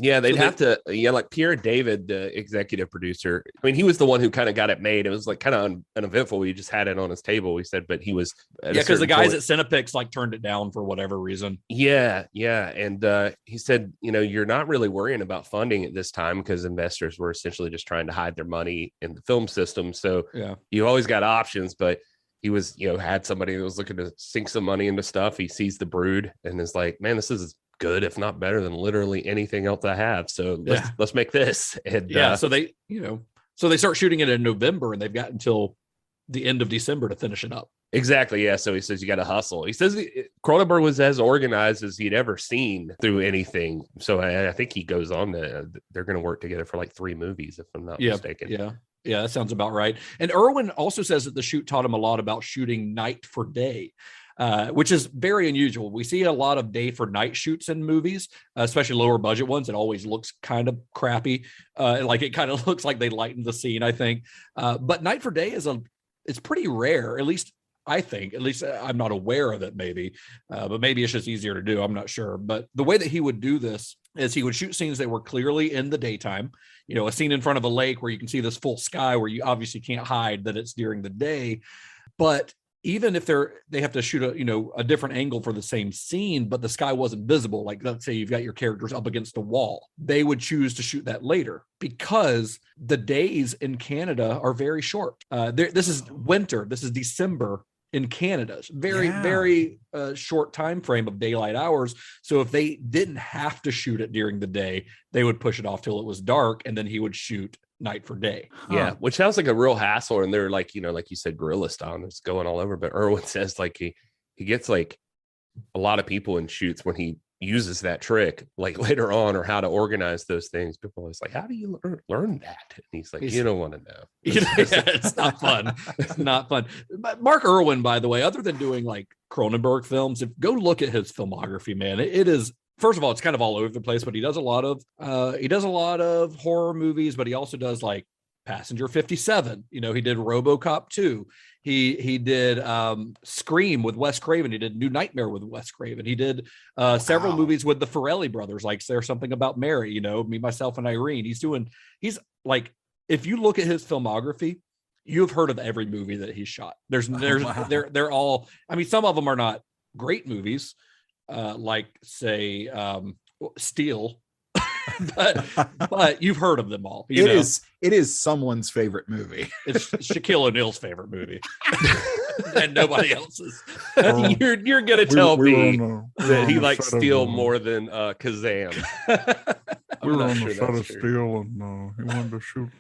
Yeah, they'd have to. Yeah, like Pierre David, the executive producer. I mean, he was the one who kind of got it made. It was like kind of uneventful. He just had it on his table. He said, but he was because the guys at Cinepix like turned it down for whatever reason. Yeah, and he said, you're not really worrying about funding at this time because investors were essentially just trying to hide their money in the film system. So you always got options, but he was, had somebody that was looking to sink some money into stuff. He sees The Brood and is like, man, this is good, if not better than literally anything else I have. So let's make this. And so they start shooting it in November and they've got until the end of December to finish it up. Exactly. Yeah. So he says you got to hustle. He says Cronenberg was as organized as he'd ever seen through anything. So I think he goes on to, they're going to work together for like 3 movies, if I'm not mistaken. Yeah. Yeah, that sounds about right. And Irwin also says that the shoot taught him a lot about shooting night for day, which is very unusual. We see a lot of day for night shoots in movies, especially lower budget ones. It always looks kind of crappy. Like it kind of looks like they lightened the scene, I think. But night for day it's pretty rare, at least I think. At least I'm not aware of it, maybe. But maybe it's just easier to do. I'm not sure. But the way that he would do this is he would shoot scenes that were clearly in the daytime. You know, a scene in front of a lake where you can see this full sky where you obviously can't hide that it's during the day. But even if they have to shoot a different angle for the same scene, but the sky wasn't visible, like let's say you've got your characters up against a wall, they would choose to shoot that later because the days in Canada are very short. This is winter. This is December in Canada. Very short time frame of daylight hours. So if they didn't have to shoot it during the day, they would push it off till it was dark, and then he would shoot night for day. Yeah, which sounds like a real hassle. And they're like, like you said, guerrilla style, it's going all over. But Irwin says like he gets like a lot of people in shoots when he uses that trick, like later on, or how to organize those things. People are always like, how do you learn that? And he's like, you don't want to know. It's not fun. It's not fun. But Mark Irwin, by the way, other than doing like Cronenberg films, go look at his filmography, man. It is, first of all, it's kind of all over the place, but he does a lot of horror movies, but he also does like Passenger 57. He did RoboCop 2. He did Scream with Wes Craven. He did New Nightmare with Wes Craven. He did several movies with the Farrelly brothers, like There's Something About Mary, Me, Myself, and Irene. He's like, if you look at his filmography, you've heard of every movie that he's shot. They're all, I mean, some of them are not great movies, like say Steel. but you've heard of them all. It is someone's favorite movie. It's Shaquille O'Neal's favorite movie, and nobody else's. You're gonna tell me that he likes Steel more than Kazam. We were on the set of Steel, and he wanted to shoot.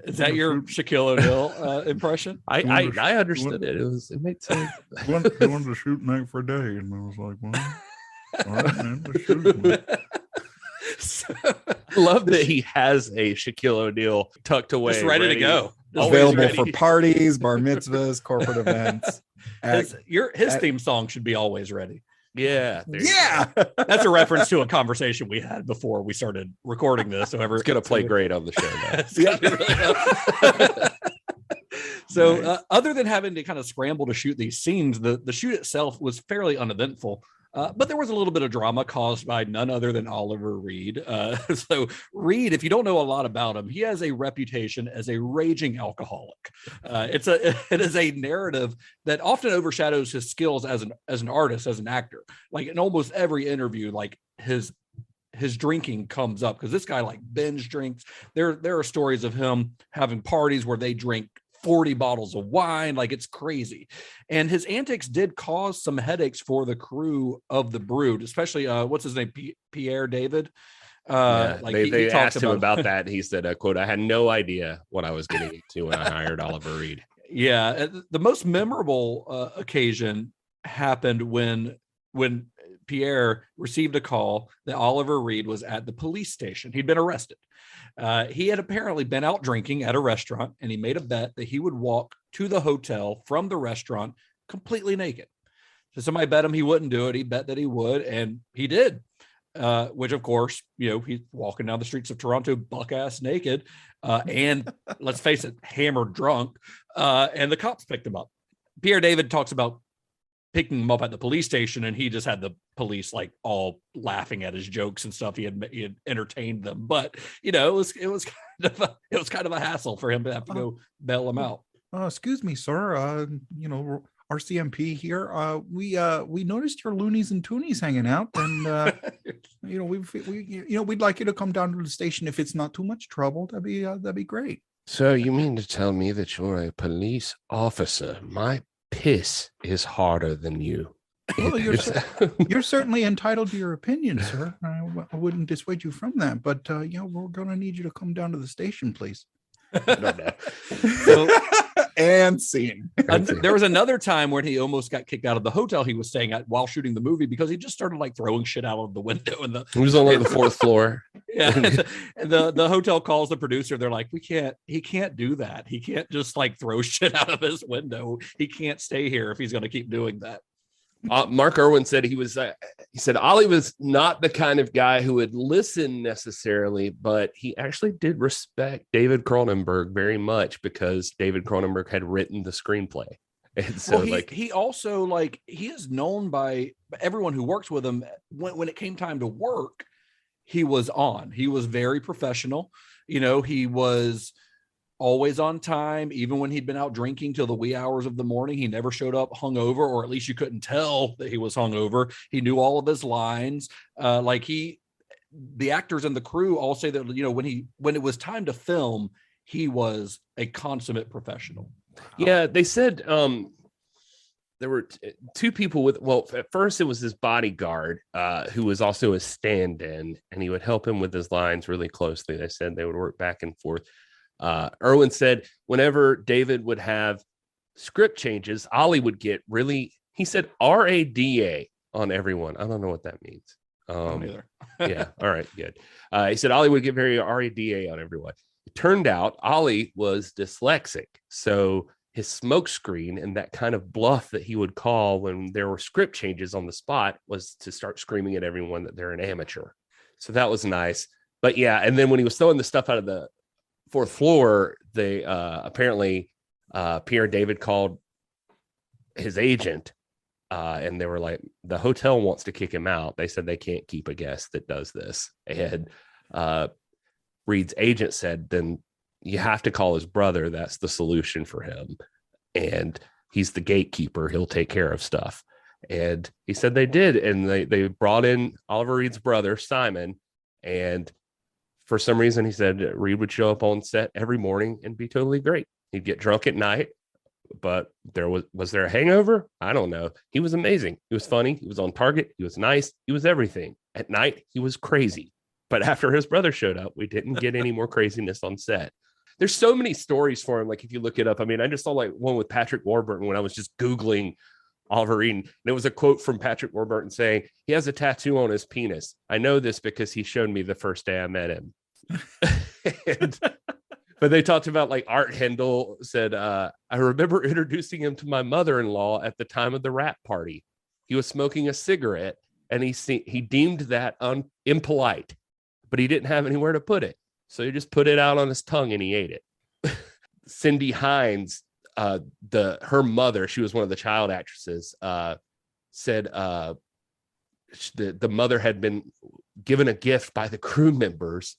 Is that your Shaquille O'Neal impression? I understood it. It made sense. He wanted to shoot night for day, and I was like, well, all right, man, let's shoot. I love that he has a Shaquille O'Neal tucked away, just ready to go, available for parties, bar mitzvahs, corporate events. His theme song should be always ready. Yeah, that's a reference to a conversation we had before we started recording this. So it's going to play great on the show. So other than having to kind of scramble to shoot these scenes, the shoot itself was fairly uneventful. But there was a little bit of drama caused by none other than Oliver Reed. So Reed, if you don't know a lot about him, he has a reputation as a raging alcoholic. It is a narrative that often overshadows his skills as an artist, as an actor. Like in almost every interview, like his drinking comes up because this guy like binge drinks. There are stories of him having parties where they drink 40 bottles of wine, like it's crazy. And his antics did cause some headaches for the crew of the Brood, especially what's his name, Pierre David. They asked him about that. He said, quote, I had no idea what I was getting into when I hired Oliver Reed. Yeah, the most memorable occasion happened when Pierre received a call that Oliver Reed was at the police station. He'd been arrested. He had apparently been out drinking at a restaurant, and he made a bet that he would walk to the hotel from the restaurant completely naked. So somebody bet him he wouldn't do it. He bet that he would, and he did. Which, of course, he's walking down the streets of Toronto buck-ass naked, and let's face it, hammered drunk, and the cops picked him up. Pierre David talks about picking him up at the police station, and he just had the police like all laughing at his jokes and stuff. He had entertained them, but it was kind of a hassle for him to have to go bail him out. Excuse me, sir. RCMP here. We noticed your loonies and toonies hanging out, and we'd like you to come down to the station if it's not too much trouble. That'd be great. So you mean to tell me that you're a police officer? My piss is harder than you. Well, you're certainly entitled to your opinion, sir. I wouldn't dissuade you from that, but we're going to need you to come down to the station, please. So, And scene. There was another time when he almost got kicked out of the hotel he was staying at while shooting the movie because he just started like throwing shit out of the window. And he was on like the fourth floor. Yeah, and the hotel calls the producer. They're like, he can't do that. He can't just like throw shit out of his window. He can't stay here if he's going to keep doing that. Mark Irwin said he said Ollie was not the kind of guy who would listen necessarily, but he actually did respect David Cronenberg very much because David Cronenberg had written the screenplay. And so he also he is known by everyone who works with him. When it came time to work, he was very professional. He was always on time, even when he'd been out drinking till the wee hours of the morning. He never showed up hungover, or at least you couldn't tell that he was hungover. He knew all of his lines. The actors and the crew all say that, when it was time to film, he was a consummate professional. Yeah, they said there were two people at first it was his bodyguard who was also a stand-in, and he would help him with his lines really closely. They said they would work back and forth. Irwin said whenever David would have script changes, Ollie would get he said RADA on everyone. I don't know what that means. Neither. Yeah. All right, good. He said Ollie would get very RADA on everyone. It turned out Ollie was dyslexic. So his smoke screen and that kind of bluff that he would call when there were script changes on the spot was to start screaming at everyone that they're an amateur. So that was nice. But yeah, and then when he was throwing the stuff out of the fourth floor, they apparently Pierre David called his agent and they were like, the hotel wants to kick him out. They said they can't keep a guest that does this. And Reed's agent said, then you have to call his brother. That's the solution for him. And he's the gatekeeper. He'll take care of stuff. And he said they did. And they brought in Oliver Reed's brother, Simon. And for some reason, he said Reed would show up on set every morning and be totally great. He'd get drunk at night, but was there a hangover? I don't know. He was amazing. He was funny. He was on target. He was nice. He was everything. At night, he was crazy. But after his brother showed up, we didn't get any more craziness on set. There's so many stories for him. Like if you look it up, I mean, I just saw like one with Patrick Warburton when I was just Googling Oliver Reed. And it was a quote from Patrick Warburton saying, he has a tattoo on his penis. I know this because he showed me the first day I met him. But they talked about like Art Hendel said, I remember introducing him to my mother-in-law at the time of the rap party. He was smoking a cigarette and he deemed that impolite, but he didn't have anywhere to put it. So he just put it out on his tongue and he ate it. Cindy Hines, her mother, she was one of the child actresses, said the mother had been given a gift by the crew members.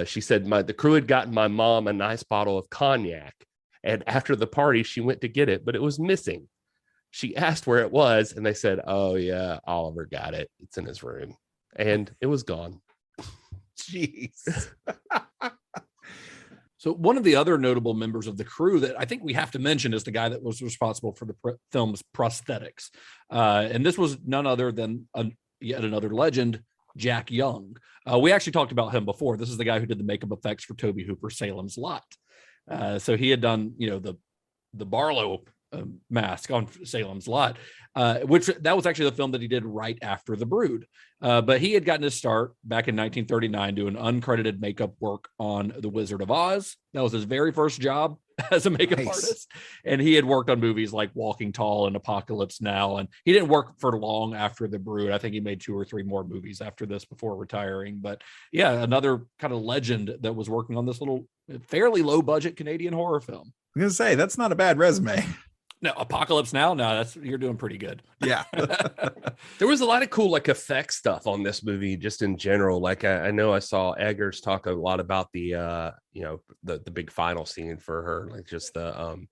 She said the crew had gotten my mom a nice bottle of cognac, and after the party she went to get it, but it was missing. She asked where it was, and they said, oh yeah, Oliver got it. It's in his room. And it was gone. Jeez. So one of the other notable members of the crew that I think we have to mention is the guy that was responsible for the film's prosthetics. And this was none other than yet another legend, Jack Young. We actually talked about him before. This is the guy who did the makeup effects for Tobe Hooper's Salem's Lot. So he had done, the Barlow mask on Salem's Lot, which that was actually the film that he did right after The Brood. But he had gotten his start back in 1939 doing uncredited makeup work on The Wizard of Oz. That was his very first job as a makeup artist. And he had worked on movies like Walking Tall and Apocalypse Now. And he didn't work for long after The Brood. I think he made 2 or 3 more movies after this before retiring. But yeah, another kind of legend that was working on this little fairly low budget Canadian horror film. I'm going to say, that's not a bad resume. No, Apocalypse Now. No, you're doing pretty good. Yeah. There was a lot of cool like effect stuff on this movie just in general. Like I know I saw Eggers talk a lot about the the big final scene for her, like just the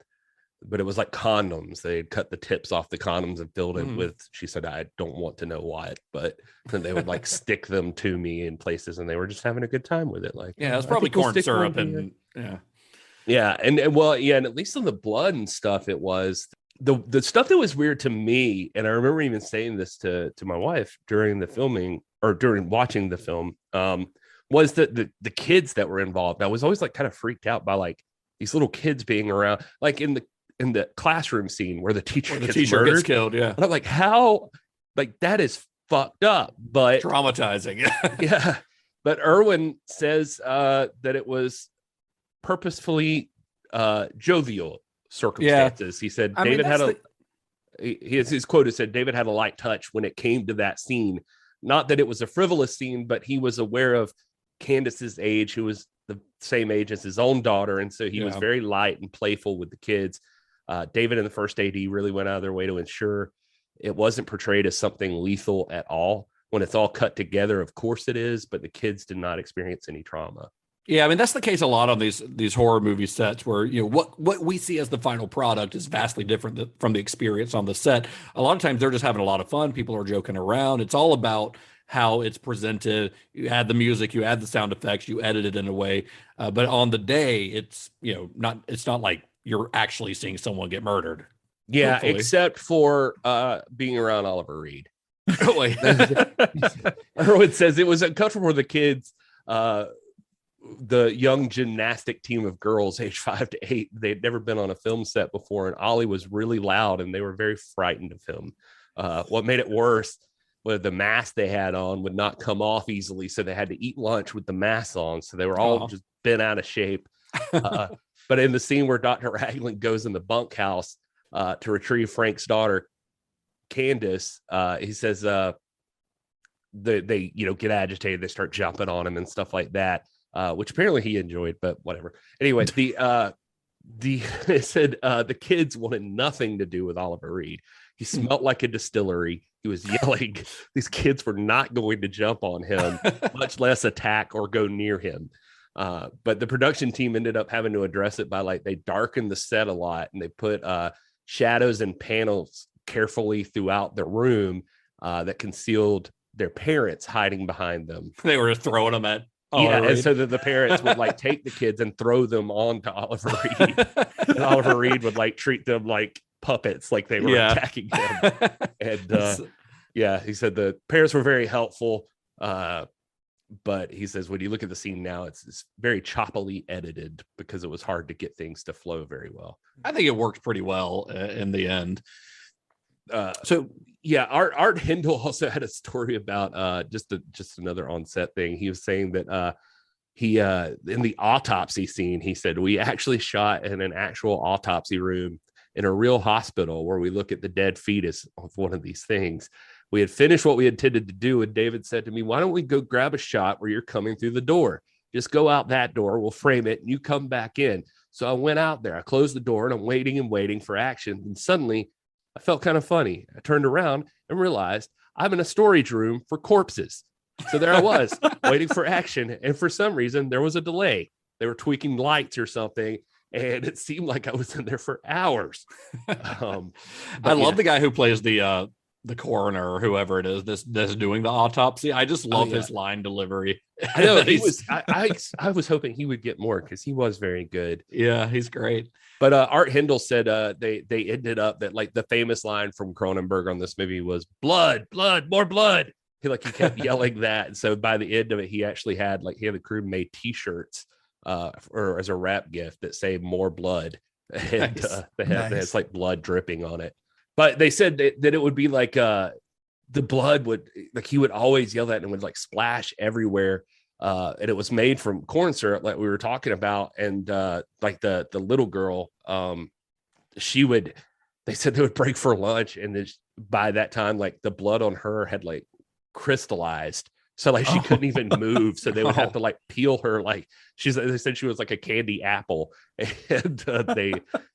but it was like condoms. They had cut the tips off the condoms and filled it with, she said, I don't want to know what, but then they would like stick them to me in places and they were just having a good time with it. Like, yeah, it's probably corn syrup and yeah. Yeah, and at least on the blood and stuff, it was the stuff that was weird to me, and I remember even saying this to my wife during the filming or during watching the film, was that the kids that were involved. I was always like kind of freaked out by like these little kids being around, like in the classroom scene where the teacher gets killed. Yeah. And I'm like, how, like, that is fucked up, but traumatizing. Yeah. But Irwin says that it was purposefully jovial circumstances. He said David had his quote is said David had a light touch when it came to that scene. Not that it was a frivolous scene, but he was aware of Candace's age, who was the same age as his own daughter. And so he was very light and playful with the kids. David and the first AD really went out of their way to ensure it wasn't portrayed as something lethal at all. When it's all cut together, of course it is, but the kids did not experience any trauma. Yeah, I mean, that's the case a lot on these horror movie sets where, you know, what we see as the final product is vastly different from the experience on the set. A lot of times they're just having a lot of fun. People are joking around. It's all about how it's presented. You add the music, you add the sound effects, you edit it in a way. But on the day, it's, you know, it's not like you're actually seeing someone get murdered. Yeah, hopefully. Except for being around Oliver Reed. Erwin says it was uncomfortable for the kids. The young gymnastic team of girls aged 5 to 8, they'd never been on a film set before, and Ollie was really loud and they were very frightened of him. What made it worse was the mask they had on would not come off easily, so they had to eat lunch with the mask on, so they were all just bent out of shape. But in the scene where Dr. Raglan goes in the bunkhouse to retrieve Frank's daughter Candace, he says they get agitated, they start jumping on him and stuff like that, which apparently he enjoyed, but whatever. Anyway, it said the kids wanted nothing to do with Oliver Reed. He smelled like a distillery. He was yelling. These kids were not going to jump on him, much less attack or go near him. But the production team ended up having to address it by they darkened the set a lot, and they put shadows and panels carefully throughout the room that concealed their parents hiding behind them. They were just throwing them at and so that the parents would take the kids and throw them onto Oliver Reed. And Oliver Reed would treat them like puppets, like they were attacking him. And he said the parents were very helpful. But he says when you look at the scene now, it's very choppily edited because it was hard to get things to flow very well. I think it worked pretty well in the end. Art Hindle also had a story about just another on-set thing. He was saying that he in the autopsy scene, he said we actually shot in an actual autopsy room in a real hospital where we look at the dead fetus of one of these things. We had finished what we intended to do, and David said to me, why don't we go grab a shot where you're coming through the door? Just go out that door, we'll frame it, and you come back in. So I went out there, I closed the door, and I'm waiting for action. And suddenly I felt kind of funny. I turned around and realized I'm in a storage room for corpses. So there I was waiting for action. And for some reason, there was a delay. They were tweaking lights or something. And it seemed like I was in there for hours. I love the guy who plays the coroner or whoever it is that's doing the autopsy. I just love his line delivery. I know I was hoping he would get more because he was very good. Yeah, he's great. But Art Hindle said they ended up that the famous line from Cronenberg on this movie was blood, more blood. He kept yelling that. And so by the end of it, he actually had the crew made T-shirts or as a wrap gift that say more blood. And they had blood dripping on it. But they said that it would be the blood would he would always yell that and would splash everywhere. And it was made from corn syrup, like we were talking about. And the little girl, they said they would break for lunch. And then by that time, the blood on her had crystallized. So she couldn't even move. So they would have to peel her. They said she was like a candy apple, and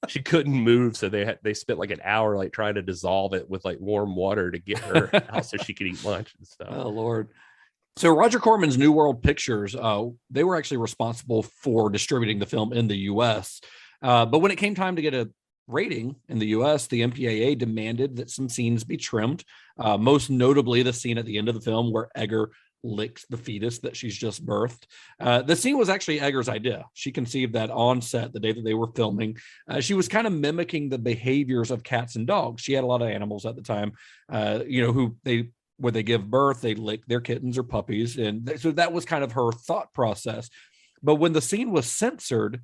she couldn't move. So they spent an hour trying to dissolve it with warm water to get her out so she could eat lunch and stuff. Oh Lord. So Roger Corman's New World Pictures, they were actually responsible for distributing the film in the U.S. But when it came time to get a rating in the U.S., the MPAA demanded that some scenes be trimmed. Most notably, the scene at the end of the film where Egger licks the fetus that she's just birthed. The scene was actually Egger's idea. She conceived that on set the day that they were filming. She was kind of mimicking the behaviors of cats and dogs. She had a lot of animals at the time, when they give birth, they lick their kittens or puppies. And so that was kind of her thought process. But when the scene was censored,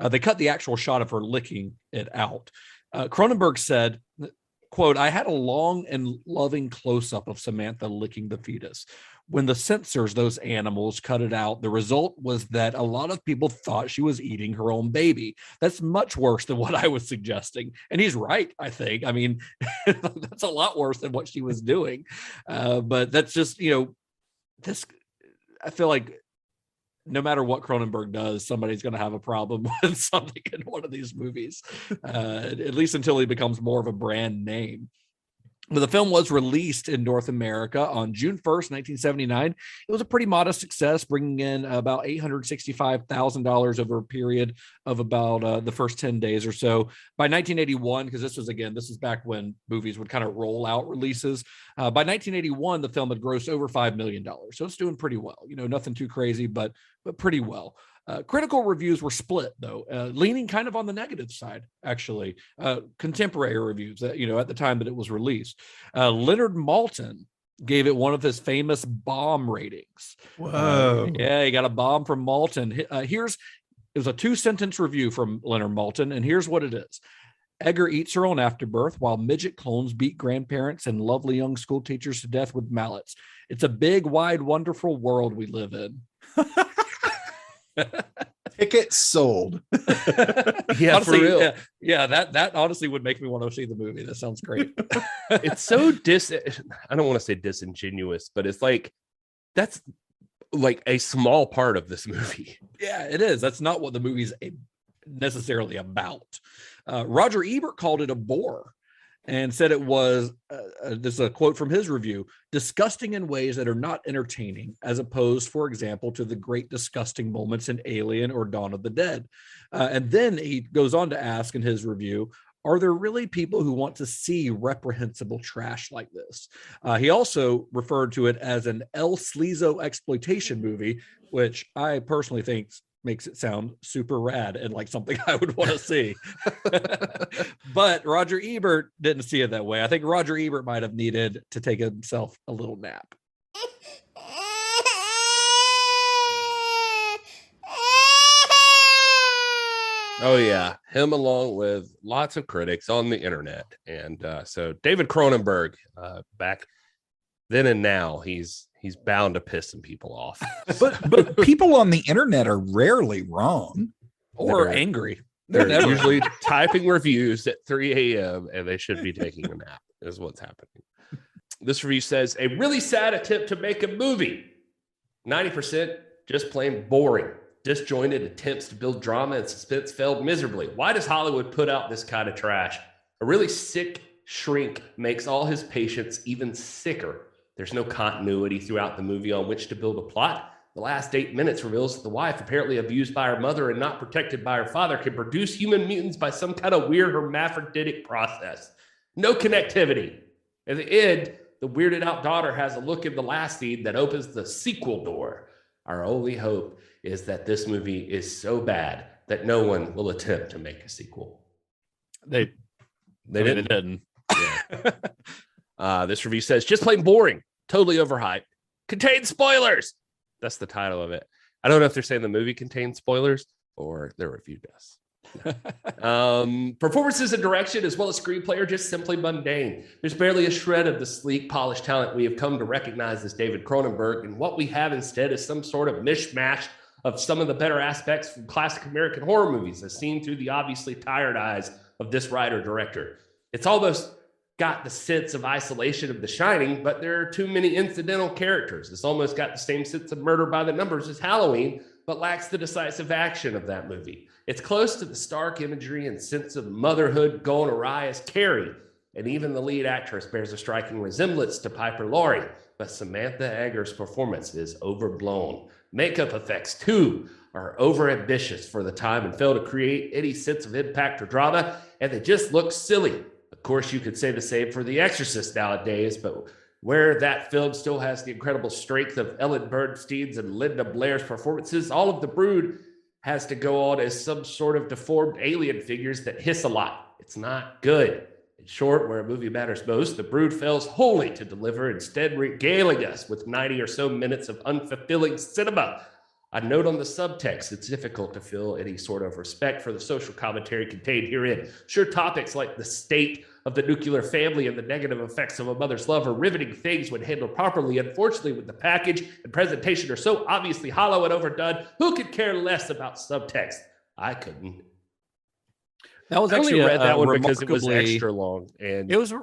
They cut the actual shot of her licking it out. Cronenberg said, quote, "I had a long and loving close-up of Samantha licking the fetus. When the censors, those animals, cut it out, the result was that a lot of people thought she was eating her own baby. That's much worse than what I was suggesting." And he's right, I think. I mean, that's a lot worse than what she was doing. But that's just, this, I feel like no matter what Cronenberg does, somebody's going to have a problem with something in one of these movies, at least until he becomes more of a brand name. But the film was released in North America on June 1st, 1979. It was a pretty modest success, bringing in about $865,000 over a period of about the first 10 days or so. By 1981, because this is back when movies would kind of roll out releases. By 1981, the film had grossed over $5 million. So it's doing pretty well. Nothing too crazy, but pretty well. Critical reviews were split, though, leaning kind of on the negative side, actually. Contemporary reviews, at the time that it was released. Leonard Maltin gave it one of his famous bomb ratings. Whoa. Yeah, he got a bomb from Maltin. It was a 2-sentence review from Leonard Maltin, and here's what it is. Edgar eats her own afterbirth while midget clones beat grandparents and lovely young school teachers to death with mallets. It's a big, wide, wonderful world we live in. Ticket sold. Yeah, honestly, for real. Yeah, that honestly would make me want to see the movie. That sounds great. It's so I don't want to say disingenuous, but it's like that's like a small part of this movie. Yeah, it is. That's not what the movie's necessarily about. Roger Ebert called it a bore and said it was, this is a quote from his review, disgusting in ways that are not entertaining, as opposed, for example, to the great disgusting moments in Alien or Dawn of the Dead. And then he goes on to ask in his review, are there really people who want to see reprehensible trash like this? He also referred to it as an El Sleazo exploitation movie, which I personally think makes it sound super rad and like something I would want to see. But Roger Ebert didn't see it that way. I think Roger Ebert might have needed to take himself a little nap. Oh, yeah. Him along with lots of critics on the internet. And so David Cronenberg, back then and now, he's bound to piss some people off. But people on the internet are rarely wrong. Or angry. They're usually typing reviews at 3 a.m. and they should be taking a nap, is what's happening. This review says, a really sad attempt to make a movie. 90% just plain boring. Disjointed attempts to build drama and suspense failed miserably. Why does Hollywood put out this kind of trash? A really sick shrink makes all his patients even sicker. There's no continuity throughout the movie on which to build a plot. The last 8 minutes reveals that the wife, apparently abused by her mother and not protected by her father, can produce human mutants by some kind of weird hermaphroditic process. No connectivity. At the end, the weirded out daughter has a look in the last scene that opens the sequel door. Our only hope is that this movie is so bad that no one will attempt to make a sequel. They didn't. Yeah. This review says, just plain boring, totally overhyped, contains spoilers. That's the title of it. I don't know if they're saying the movie contains spoilers or their review does. Performances and direction as well as screenplay are just simply mundane. There's barely a shred of the sleek, polished talent we have come to recognize as David Cronenberg, and what we have instead is some sort of mishmash of some of the better aspects from classic American horror movies as seen through the obviously tired eyes of this writer-director. It's almost got the sense of isolation of The Shining, but there are too many incidental characters. It's almost got the same sense of murder by the numbers as Halloween, but lacks the decisive action of that movie. It's close to the stark imagery and sense of motherhood gone awry as Carrie, and even the lead actress bears a striking resemblance to Piper Laurie, but Samantha Eggar's performance is overblown. Makeup effects, too, are overambitious for the time and fail to create any sense of impact or drama, and they just look silly. Of course, you could say the same for The Exorcist nowadays, but where that film still has the incredible strength of Ellen Bernstein's and Linda Blair's performances, all of the brood has to go on as some sort of deformed alien figures that hiss a lot. It's not good. In short, where a movie matters most, the brood fails wholly to deliver, instead regaling us with 90 or so minutes of unfulfilling cinema. A note on the subtext: it's difficult to feel any sort of respect for the social commentary contained herein. Sure, topics like the state of the nuclear family and the negative effects of a mother's love are riveting things when handled properly. Unfortunately, with the package and presentation are so obviously hollow and overdone, who could care less about subtext? I couldn't. That was I only actually read that one because it was remarkably- extra long, and It was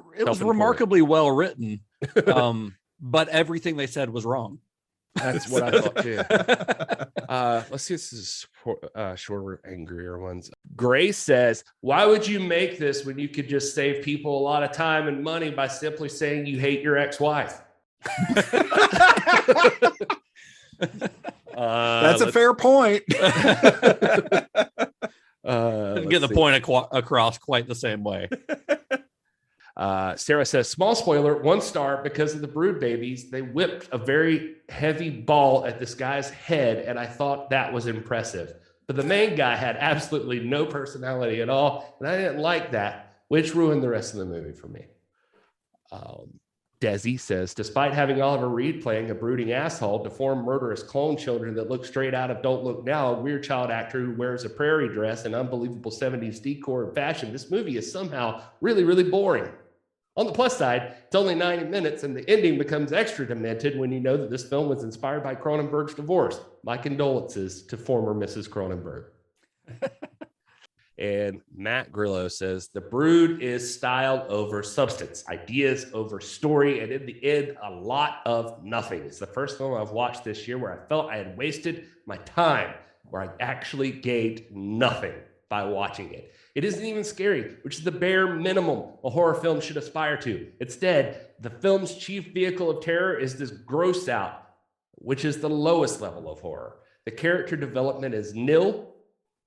remarkably well written, but everything they said was wrong. That's what I thought too. Let's see. This is shorter, angrier ones. Grace says, "Why would you make this when you could just save people a lot of time and money by simply saying you hate your ex-wife?" That's a fair point. Didn't get the point across quite the same way. Sarah says, small spoiler, 1 star because of the Brood babies. They whipped a very heavy ball at this guy's head, and I thought that was impressive. But the main guy had absolutely no personality at all, and I didn't like that, which ruined the rest of the movie for me. Desi says, despite having Oliver Reed playing a brooding asshole, deformed, murderous clone children that look straight out of Don't Look Now, a weird child actor who wears a prairie dress and unbelievable 70s decor and fashion, this movie is somehow really, really boring. On the plus side, it's only 90 minutes, and the ending becomes extra demented when you know that this film was inspired by Cronenberg's divorce. My condolences to former Mrs. Cronenberg. And Matt Grillo says, the Brood is style over substance, ideas over story, and in the end, a lot of nothing. It's the first film I've watched this year where I felt I had wasted my time, where I actually gained nothing by watching it. It isn't even scary, which is the bare minimum a horror film should aspire to. Instead, the film's chief vehicle of terror is this gross out, which is the lowest level of horror. The character development is nil.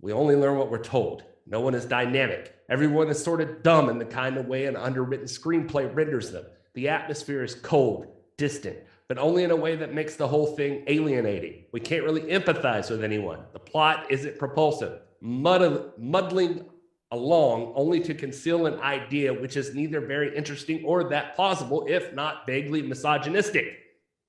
We only learn what we're told. No one is dynamic. Everyone is sort of dumb in the kind of way an underwritten screenplay renders them. The atmosphere is cold, distant, but only in a way that makes the whole thing alienating. We can't really empathize with anyone. The plot isn't propulsive, muddling along only to conceal an idea which is neither very interesting or that plausible, if not vaguely misogynistic.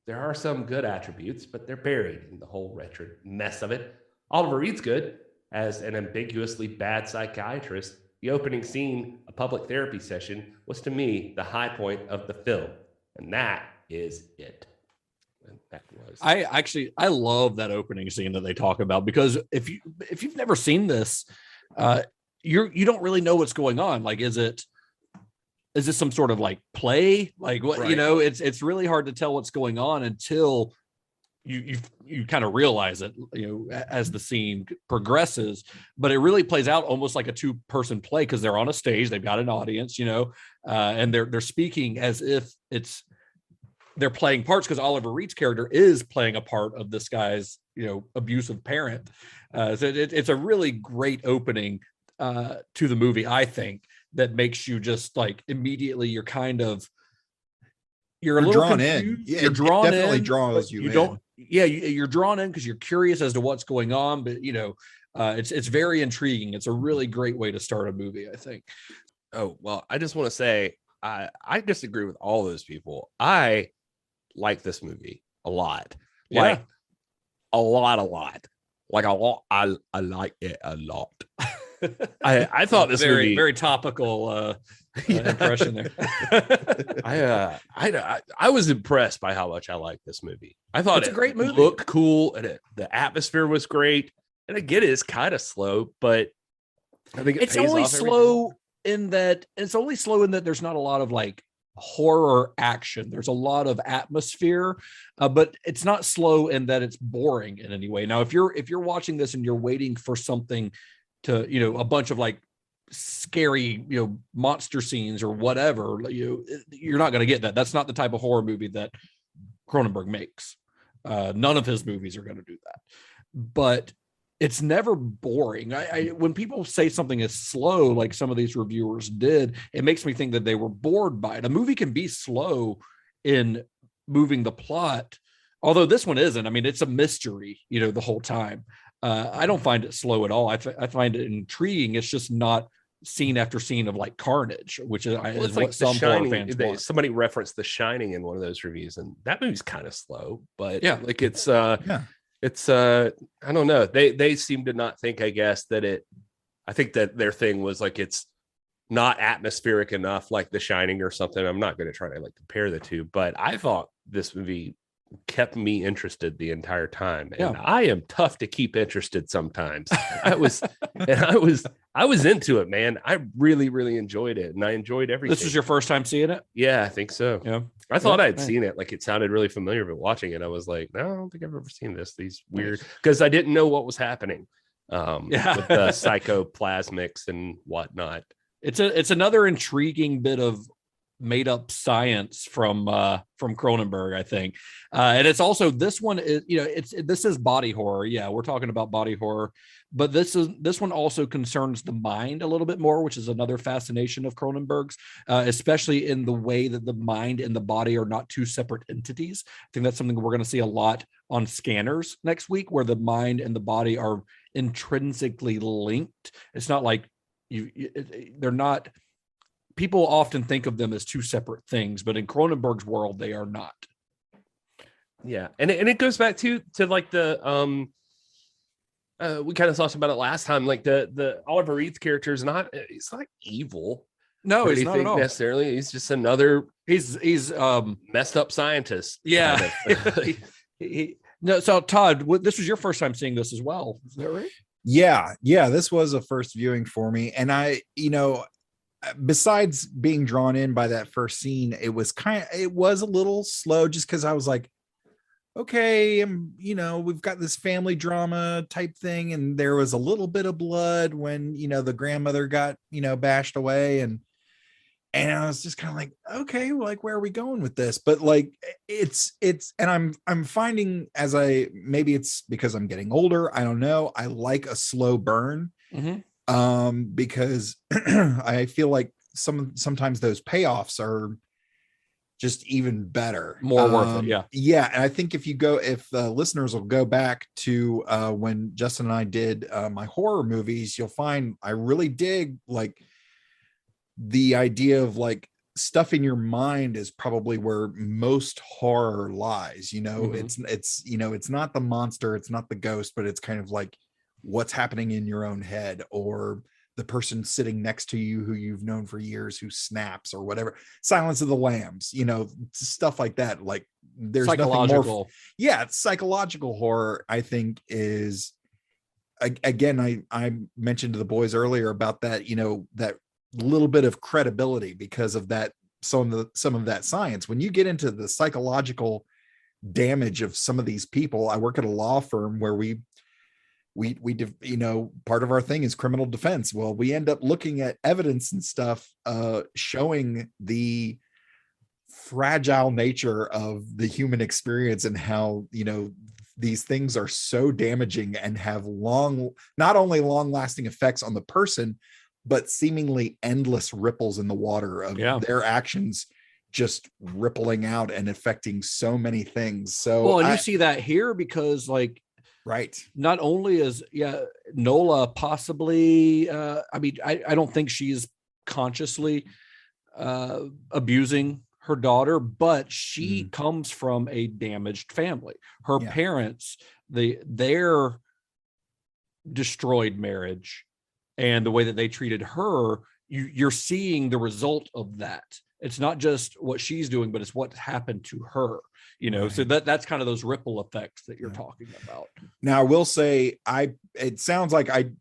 There are some good attributes, but they're buried in the whole wretched mess of it. Oliver Reed's good as an ambiguously bad psychiatrist. The opening scene, a public therapy session, was to me the high point of the film, and that is it. And that was. I love that opening scene that they talk about, because if you've never seen this, you don't really know what's going on. Like, is this some sort of like play? Like what, Right. you know, it's really hard to tell what's going on until you kind of realize it, you know, as the scene progresses. But it really plays out almost like a 2-person play, because they're on a stage, they've got an audience, you know, and they're speaking as if they're playing parts, because Oliver Reed's character is playing a part of this guy's, you know, abusive parent. So it's a really great opening to the movie, I think, that makes you just like immediately you're a little drawn confused. in. Yeah, you're drawn it definitely in, draws but you you in. don't. Yeah, you're drawn in because you're curious as to what's going on. But you know, it's very intriguing. It's a really great way to start a movie, I think. Oh, well, I just want to say I disagree with all those people. I like this movie a lot. Yeah. Like a lot. Like a lot. I like it a lot. I thought this very, movie very topical impression there. I was impressed by how much I liked this movie. I thought It's a great movie. Looked cool, and the atmosphere was great. And again, it's kind of slow, but I think It's pays only off slow in that there's not a lot of like horror action. There's a lot of atmosphere, but it's not slow in that it's boring in any way. Now, if you're watching this and you're waiting for something to, you know, a bunch of like scary, you know, monster scenes or whatever, you're not going to get that. That's not the type of horror movie that Cronenberg makes. None of his movies are going to do that. But it's never boring. When people say something is slow, like some of these reviewers did, it makes me think that they were bored by it. A movie can be slow in moving the plot, although this one isn't. I mean, it's a mystery, you know, the whole time. I don't find it slow at all. I find it intriguing. It's just not scene after scene of like carnage, which is Well, it's what like some horror fans want. somebody referenced The Shining in one of those reviews, and that movie's kind of slow, but Yeah. like it's It's I don't know. They seem to not think, I guess, I think that their thing was like it's not atmospheric enough like The Shining or something. I'm not going to try to like compare the two, but I thought this movie kept me interested the entire time. And I am tough to keep interested sometimes. I was into it, man. I really, really enjoyed it. And I enjoyed everything. This was your first time seeing it? Yeah, I think so. Yeah. I thought I'd seen it. Like it sounded really familiar, but watching it, I was like, no, I don't think I've ever seen this. These weird, because I didn't know what was happening with the psychoplasmics and whatnot. It's another intriguing bit of made up science from Cronenberg, I think. And it's also, this one is, this is body horror. Yeah, we're talking about body horror, but this one also concerns the mind a little bit more, which is another fascination of Cronenberg's, especially in the way that the mind and the body are not two separate entities. I think that's something we're going to see a lot on Scanners next week, where the mind and the body are intrinsically linked. It's not like they're not. People often think of them as two separate things, but in Cronenberg's world, they are not. Yeah, and it goes back to like the we kind of talked about it last time. Like the Oliver Reed's character is he's not evil. No, he's not at all. Necessarily. He's just another. He's messed up scientist. Yeah. Kind of. No, so Todd, this was your first time seeing this as well. Is that right? Yeah. This was a first viewing for me, and I, besides being drawn in by that first scene, it was a little slow, just because I was like, okay, we've got this family drama type thing, and there was a little bit of blood when the grandmother got bashed away, and I was just kind of like, okay, like where are we going with this? But like it's and I'm finding, maybe it's because I'm getting older, I don't know, I like a slow burn. Because I feel like sometimes those payoffs are just even better, more worth it. Yeah. And I think if listeners will go back to when Justin and I did my horror movies, you'll find I really dig like the idea of like stuff in your mind is probably where most horror lies. It's not the monster, it's not the ghost, but it's kind of like what's happening in your own head, or the person sitting next to you who you've known for years who snaps, or whatever. Silence of the Lambs, stuff like that. Like there's nothing more. It's psychological horror, I think, is, again, I mentioned to the boys earlier about that, that little bit of credibility because of that, some of that science. When you get into the psychological damage of some of these people, I work at a law firm where we part of our thing is criminal defense. Well, we end up looking at evidence and stuff showing the fragile nature of the human experience, and how these things are so damaging and have not only long lasting effects on the person, but seemingly endless ripples in the water of their actions just rippling out and affecting so many things. So you see that here because like, right. Not only is Nola possibly, I don't think she's consciously abusing her daughter, but she comes from a damaged family. Her parents, their destroyed marriage and the way that they treated her, you're seeing the result of that. It's not just what she's doing, but it's what happened to her. Right. So that's kind of those ripple effects that you're talking about. Now, I will say, it sounds like I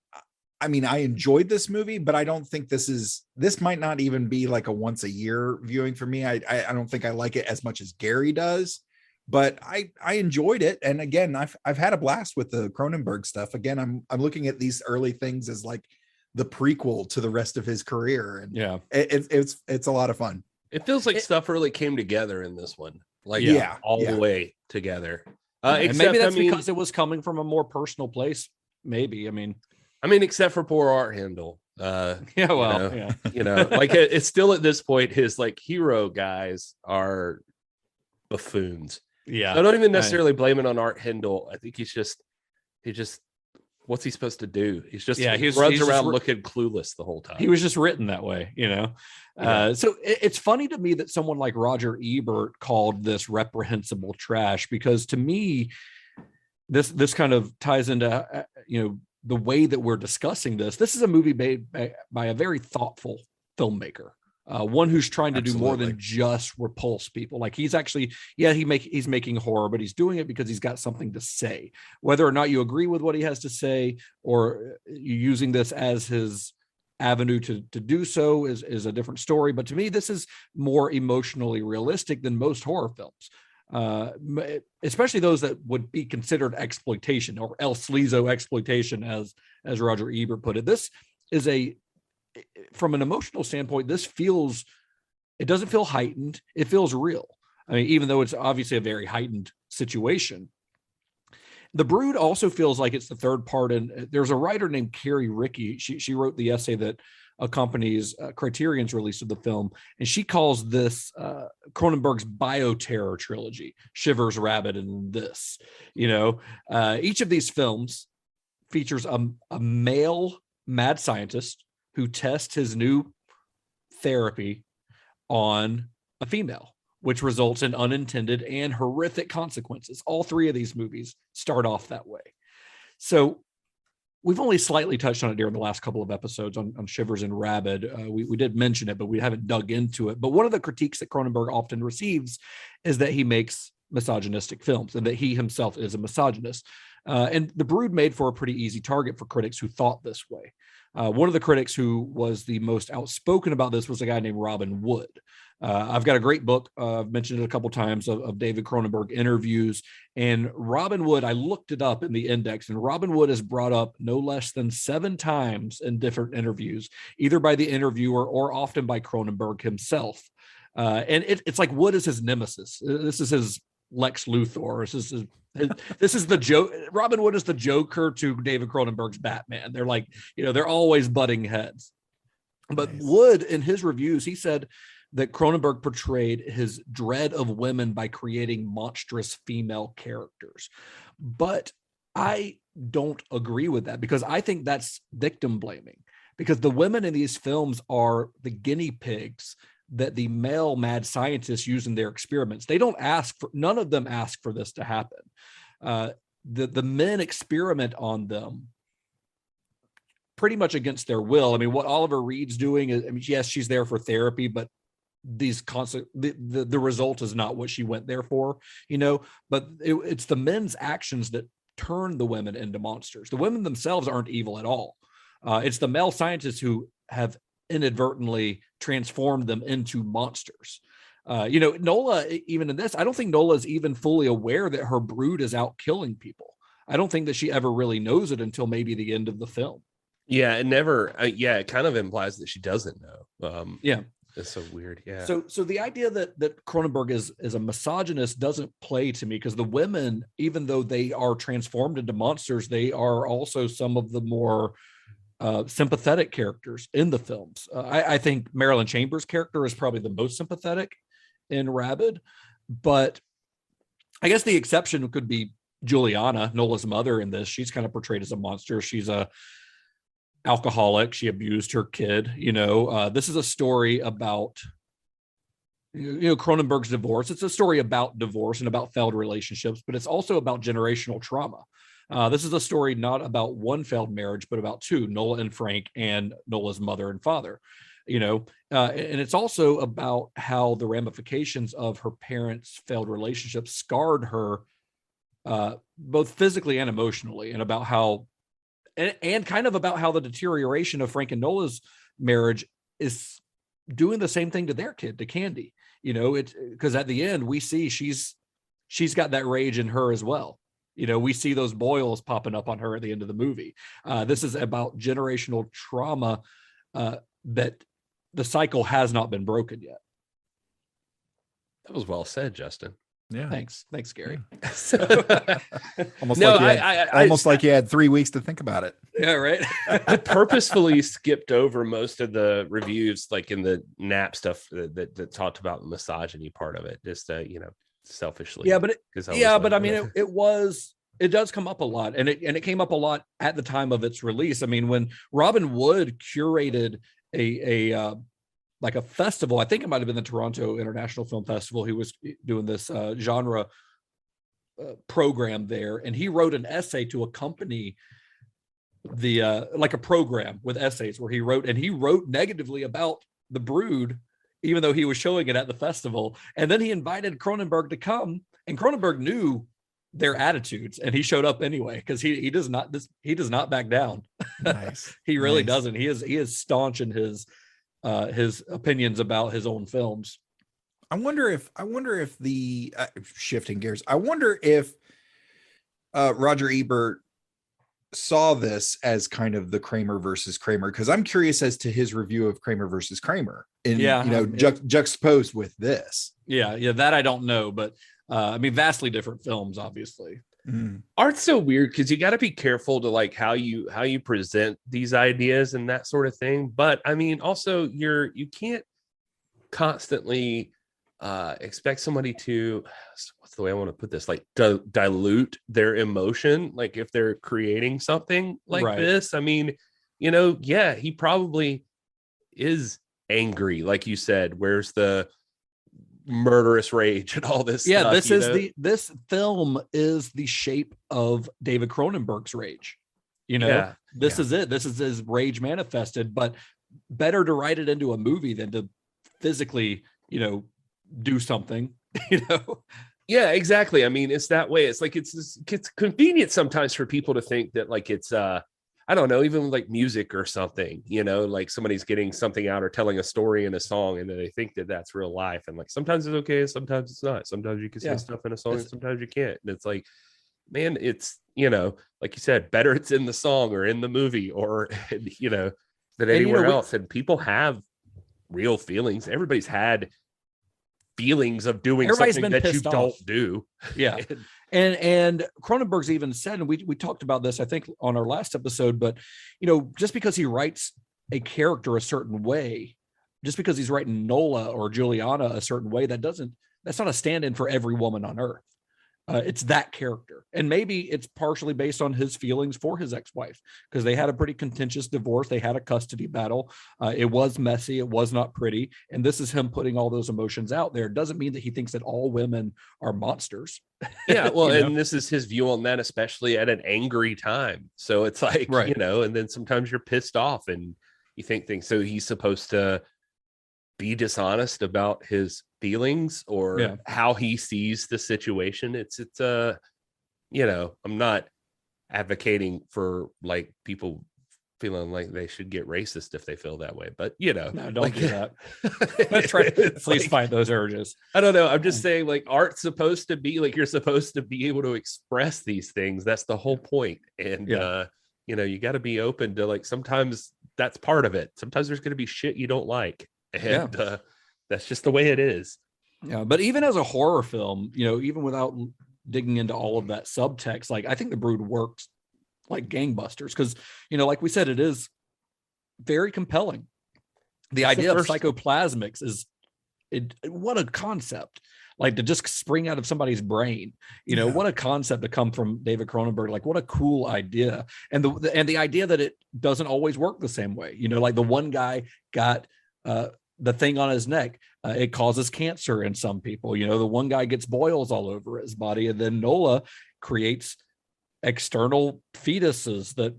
enjoyed this movie, but I don't think this might not even be like a once a year viewing for me. I don't think I like it as much as Gary does, but I enjoyed it. And again, I've had a blast with the Cronenberg stuff. Again, I'm looking at these early things as like the prequel to the rest of his career. And it's a lot of fun. It feels like stuff really came together in this one. Like the way together. And maybe that's because it was coming from a more personal place. Maybe. I mean, except for poor Art Handle. Like it's still at this point, his like hero guys are buffoons. Yeah. I don't even necessarily blame it on Art Hindle. I think he just what's he supposed to do? He's just he runs around looking clueless the whole time. He was just written that way, So it's funny to me that someone like Roger Ebert called this reprehensible trash, because to me, this kind of ties into the way that we're discussing this. This is a movie made by a very thoughtful filmmaker, one who's trying to do more than just repulse people. Like he's actually, he's making horror, but he's doing it because he's got something to say. Whether or not you agree with what he has to say, or you using this as his avenue to do so is a different story. But to me, this is more emotionally realistic than most horror films, especially those that would be considered exploitation or El Sleazo exploitation, as Roger Ebert put it. This is from an emotional standpoint, it doesn't feel heightened. It feels real. I mean, even though it's obviously a very heightened situation. The Brood also feels like it's the third part. And there's a writer named Carrie Rickey. She wrote the essay that accompanies Criterion's release of the film. And she calls this Cronenberg's bioterror trilogy, Shivers, Rabid, and this. Each of these films features a male mad scientist who tests his new therapy on a female, which results in unintended and horrific consequences. All three of these movies start off that way. So we've only slightly touched on it during the last couple of episodes on Shivers and Rabid. We did mention it, but we haven't dug into it. But one of the critiques that Cronenberg often receives is that he makes misogynistic films and that he himself is a misogynist. And The Brood made for a pretty easy target for critics who thought this way. One of the critics who was the most outspoken about this was a guy named Robin Wood. I've got a great book, I've mentioned it a couple times, of David Cronenberg interviews. And Robin Wood, I looked it up in the index, and Robin Wood is brought up no less than 7 times in different interviews, either by the interviewer or often by Cronenberg himself. And it's like Wood is his nemesis. This is his Lex Luthor. This is the joke. Robin Wood is the Joker to David Cronenberg's Batman. They're like, they're always butting heads. But nice. Wood, in his reviews, he said that Cronenberg portrayed his dread of women by creating monstrous female characters. But I don't agree with that, because I think that's victim blaming, because the women in these films are the guinea pigs that the male mad scientists use in their experiments. None of them ask for this to happen. The men experiment on them pretty much against their will. I mean, what Oliver Reed's doing is, yes, she's there for therapy, but the result is not what she went there for, but it's the men's actions that turn the women into monsters. The women themselves aren't evil at all. It's the male scientists who have inadvertently transformed them into monsters. Nola, even in this, I don't think Nola is even fully aware that her brood is out killing people. I don't think that she ever really knows it until maybe the end of the film. Yeah, it never. It kind of implies that she doesn't know. It's so weird. Yeah. So the idea that Cronenberg is a misogynist doesn't play to me, because the women, even though they are transformed into monsters, they are also some of the more sympathetic characters in the films. I think Marilyn Chambers' character is probably the most sympathetic in Rabid, but I guess the exception could be Juliana, Nola's mother in this. She's kind of portrayed as a monster. She's a alcoholic. She abused her kid. This is a story about Cronenberg's divorce. It's a story about divorce and about failed relationships, but it's also about generational trauma. This is a story not about one failed marriage, but about 2, Nola and Frank, and Nola's mother and father. And it's also about how the ramifications of her parents' failed relationships scarred her, both physically and emotionally, and about how, and kind of about how the deterioration of Frank and Nola's marriage is doing the same thing to their kid, to Candy. It's because at the end we see she's got that rage in her as well. We see those boils popping up on her at the end of the movie. This is about generational trauma that the cycle has not been broken yet. That was well said, Justin. Yeah. Thanks, Gary. Almost like you had 3 weeks to think about it. Yeah, right. I purposefully skipped over most of the reviews, like in the NAP stuff that talked about the misogyny part of it, just selfishly. Yeah, but it does come up a lot, and it came up a lot at the time of its release. I mean, when Robin Wood curated a festival, I think it might have been the Toronto International Film Festival, he was doing this genre program there, and he wrote an essay to accompany the like a program with essays where he wrote negatively about the Brood, even though he was showing it at the festival. And then he invited Cronenberg to come, and Cronenberg knew their attitudes, and he showed up anyway, because he does not back down. Nice. He really doesn't. He is staunch in his opinions about his own films. I wonder if the shifting gears, I wonder if Roger Ebert saw this as kind of the Kramer versus Kramer, because I'm curious as to his review of Kramer versus Kramer, and juxtaposed with this. Yeah, that I don't know, but I mean, vastly different films, obviously. Art's so weird because you got to be careful to like how you present these ideas and that sort of thing. But I mean, also you can't constantly expect somebody to, what's the way I want to put this, like dilute their emotion, like if they're creating something like this. I mean, he probably is angry, like you said. Where's the murderous rage and all this stuff, this film is the shape of David Cronenberg's rage. This is it. This is his rage manifested, but better to write it into a movie than to physically do something. Yeah, exactly. I mean, it's that way. It's like it's convenient sometimes for people to think that like it's I don't know, even like music or something, like somebody's getting something out or telling a story in a song, and then they think that that's real life. And like, sometimes it's okay, sometimes it's not. Sometimes you can say stuff in a song, and sometimes you can't. And it's like, man, it's, like you said, better it's in the song or in the movie or, than anywhere else. And people have real feelings. Everybody's had feelings of doing something that you don't do. Yeah. And Cronenberg's even said, and we talked about this, I think, on our last episode, but, just because he writes a character a certain way, just because he's writing Nola or Juliana a certain way, that's not a stand-in for every woman on earth. It's that character. And maybe it's partially based on his feelings for his ex-wife, because they had a pretty contentious divorce. They had a custody battle. It was messy. It was not pretty. And this is him putting all those emotions out there. It doesn't mean that he thinks that all women are monsters. Yeah, well, and this is his view on that, especially at an angry time. So it's like, and then sometimes you're pissed off and you think things. So he's supposed to be dishonest about his feelings or how he sees the situation. It's I'm not advocating for like people feeling like they should get racist if they feel that way, but no, don't do that. Please fight those urges. I don't know. I'm just saying, like, art's supposed to be like, you're supposed to be able to express these things. That's the whole point. And you got to be open to, like, sometimes that's part of it. Sometimes there's going to be shit you don't like, and that's just the way it is. Yeah, but even as a horror film, even without digging into all of that subtext, like, I think The Brood works like gangbusters, because like we said, it is very compelling. The idea of psychoplasmics what a concept, like, to just spring out of somebody's brain. What a concept to come from David Cronenberg. Like, what a cool idea. And the idea that it doesn't always work the same way. Like, the one guy got the thing on his neck, it causes cancer in some people. The one guy gets boils all over his body, and then Nola creates external fetuses that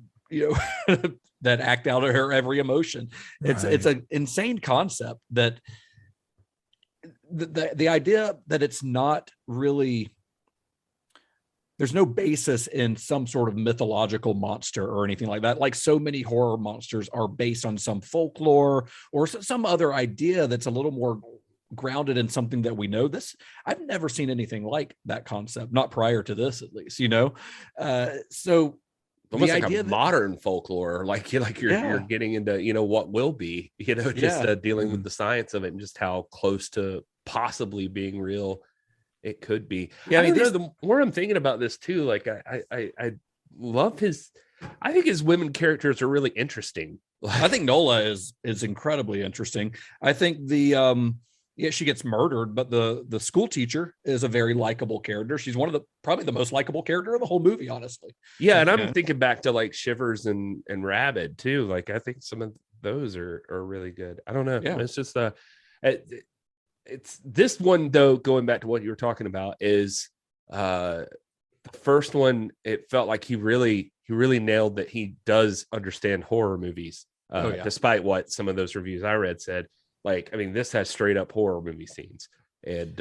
that act out of her every emotion. It's an insane concept, that the idea that it's not really, there's no basis in some sort of mythological monster or anything like that. Like, so many horror monsters are based on some folklore or some other idea that's a little more grounded in something that we know. I've never seen anything like that concept, not prior to this, at least. So almost like a modern folklore, like you're getting into what will be, dealing with the science of it and just how close to possibly being real it could be. Yeah, I mean, the more I'm thinking about this too, like I love I think his women characters are really interesting. I think Nola is incredibly interesting. I think she gets murdered, but the school teacher is a very likable character. She's one of probably the most likable character of the whole movie, honestly. Yeah, and I'm thinking back to like Shivers and Rabid too. Like, I think some of those are really good. I don't know. Yeah. It's just it's this one though. Going back to what you were talking about, is first one, it felt like he really nailed that he does understand horror movies. Despite what some of those reviews I read said. Like, I mean, this has straight up horror movie scenes and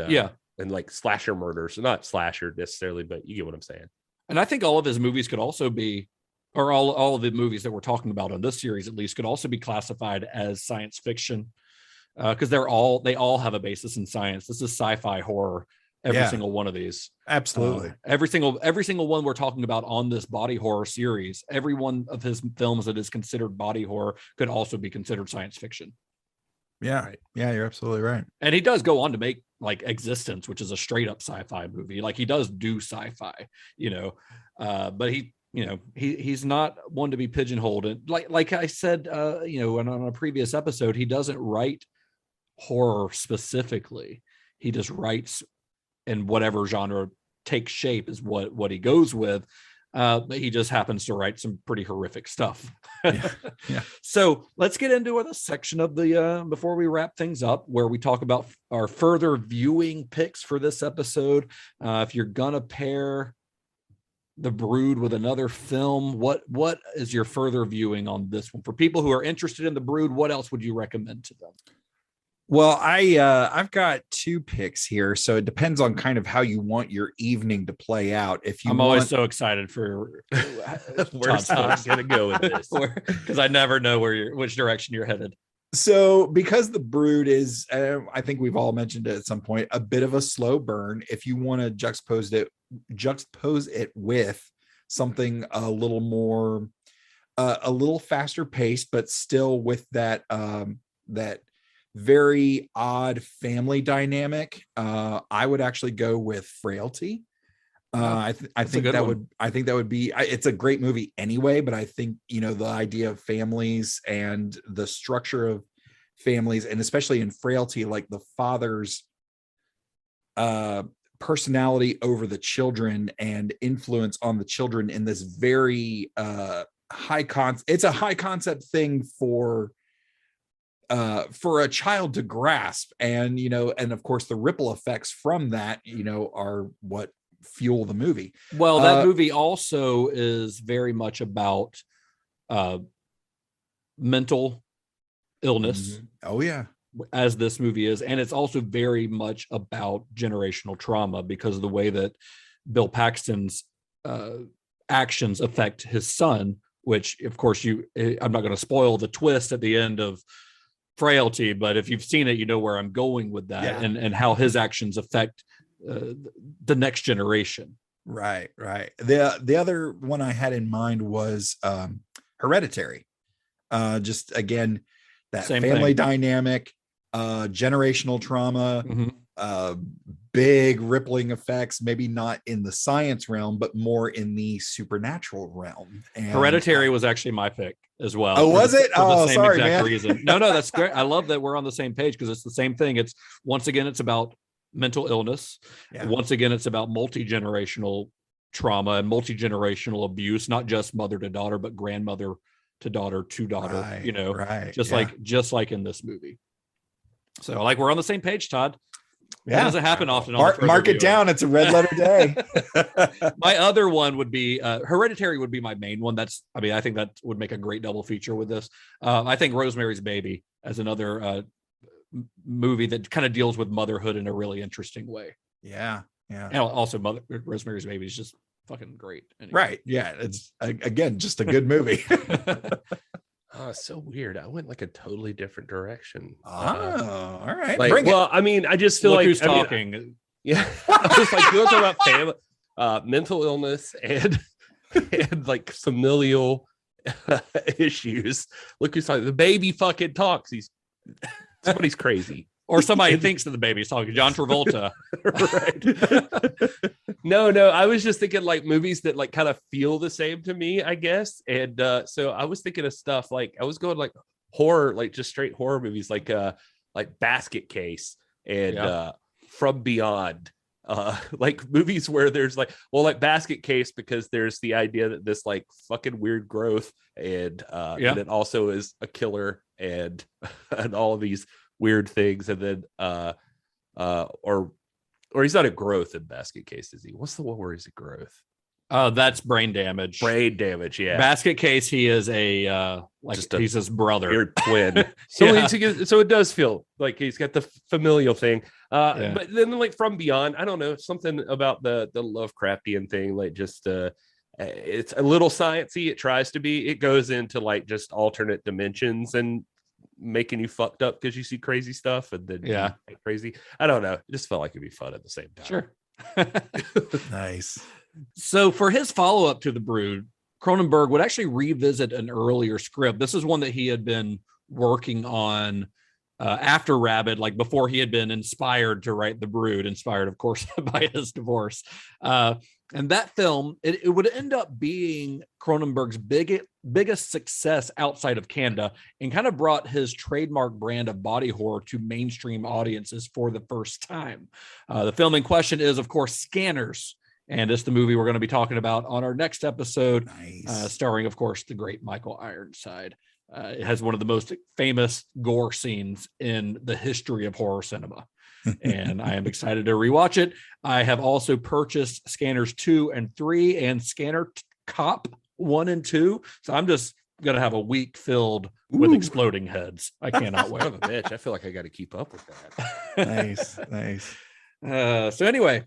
and like slasher murders, not slasher necessarily, but you get what I'm saying. And I think all of his movies could also be, or all of the movies that we're talking about on this series, at least, could also be classified as science fiction, because they all have a basis in science. This is sci-fi horror. Every single one of these, absolutely. Every single one we're talking about on this body horror series, every one of his films that is considered body horror could also be considered science fiction. Yeah, yeah, you're absolutely right. And he does go on to make like Existence, which is a straight up sci-fi movie. Like, he does do sci-fi, but he's not one to be pigeonholed. And like I said, and on a previous episode, he doesn't write horror specifically. He just writes, and whatever genre takes shape is what he goes with. But he just happens to write some pretty horrific stuff. Yeah. So let's get into the section of the before we wrap things up, where we talk about our further viewing picks for this episode. If you're gonna pair The Brood with another film, what is your further viewing on this one? For people who are interested in The Brood, what else would you recommend to them? Well, I've got 2 picks here, so it depends on kind of how you want your evening to play out. I'm always so excited for where's Todd gonna go with this, because I never know which direction you're headed. So, because The Brood is, I think we've all mentioned it at some point, a bit of a slow burn. If you want to juxtapose it with something a little more, a little faster paced, but still with that very odd family dynamic, I would actually go with Frailty. I think that would be, it's a great movie anyway, but I think, the idea of families and the structure of families, and especially in Frailty, like the father's personality over the children and influence on the children in this very it's a high concept thing for a child to grasp, and and of course the ripple effects from that are what fuel the movie. Well, that movie also is very much about mental illness. Oh yeah, as this movie is, and it's also very much about generational trauma, because of the way that Bill Paxton's actions affect his son, which of course I'm not going to spoil the twist at the end of Frailty, but if you've seen it, you know where I'm going with that, and how his actions affect the next generation. Right. The other one I had in mind was Hereditary. Just again, that Same family thing. dynamic, generational trauma, big rippling effects, maybe not in the science realm, but more in the supernatural realm. And Hereditary was actually my pick as well. Oh, was it? Oh, sorry, man. Reason. No, that's great. I love that we're on the same page, because it's the same thing. It's once again, it's about mental illness. Yeah. Once again, it's about multi-generational trauma and multi-generational abuse, not just mother to daughter, but grandmother to daughter to daughter. Right. Just like in this movie. So, like, we're on the same page, Todd. Yeah, that doesn't happen often. Mark it down. It's a red letter day. My other one would be Hereditary. Would be my main one. I think that would make a great double feature with this. I think Rosemary's Baby as another movie that kind of deals with motherhood in a really interesting way. Yeah. And also, Rosemary's Baby is just fucking great. Anyway. Right. Yeah. It's again just a good movie. Oh, it's so weird. I went like a totally different direction. All right. I just feel like who's talking. Yeah. I was like, you're talking about family, mental illness and like familial issues. Look who's talking. The baby fucking talks. Somebody's crazy. Or somebody thinks that the baby's talking. John Travolta. Right. No, I was just thinking like movies that like kind of feel the same to me, I guess. And so I was thinking of stuff like I was going like horror, like just straight horror movies, like Basket Case and From Beyond. Like movies where there's like Basket Case, because there's the idea that this like fucking weird growth and it also is a killer and all of these weird things, and then or he's not a growth in Basket Case, is he? What's the one where he's a growth? Oh, that's brain damage. Brain damage, yeah. Basket Case, he is a he's his brother. Weird twin. So so it does feel like he's got the familial thing. But then like From Beyond, I don't know, something about the Lovecraftian thing, like just it's a little sciencey. It tries to be. It goes into like just alternate dimensions and making you fucked up because you see crazy stuff and then crazy. I don't know. It just felt like it'd be fun at the same time. Sure. Nice. So for his follow-up to The Brood, Cronenberg would actually revisit an earlier script. This is one that he had been working on after Rabid, like before he had been inspired to write The Brood, inspired, of course, by his divorce. And that film, it would end up being Cronenberg's biggest success outside of Canada, and kind of brought his trademark brand of body horror to mainstream audiences for the first time. The film in question is, of course, Scanners. And it's the movie we're going to be talking about on our next episode, starring, of course, the great Michael Ironside. It has one of the most famous gore scenes in the history of horror cinema. And I am excited to rewatch it. I have also purchased Scanners 2 and 3 and Scanner Cop 1 and 2. So I'm just going to have a week filled with exploding heads. I cannot wait. Son of a bitch. I feel like I got to keep up with that. Nice. So anyway,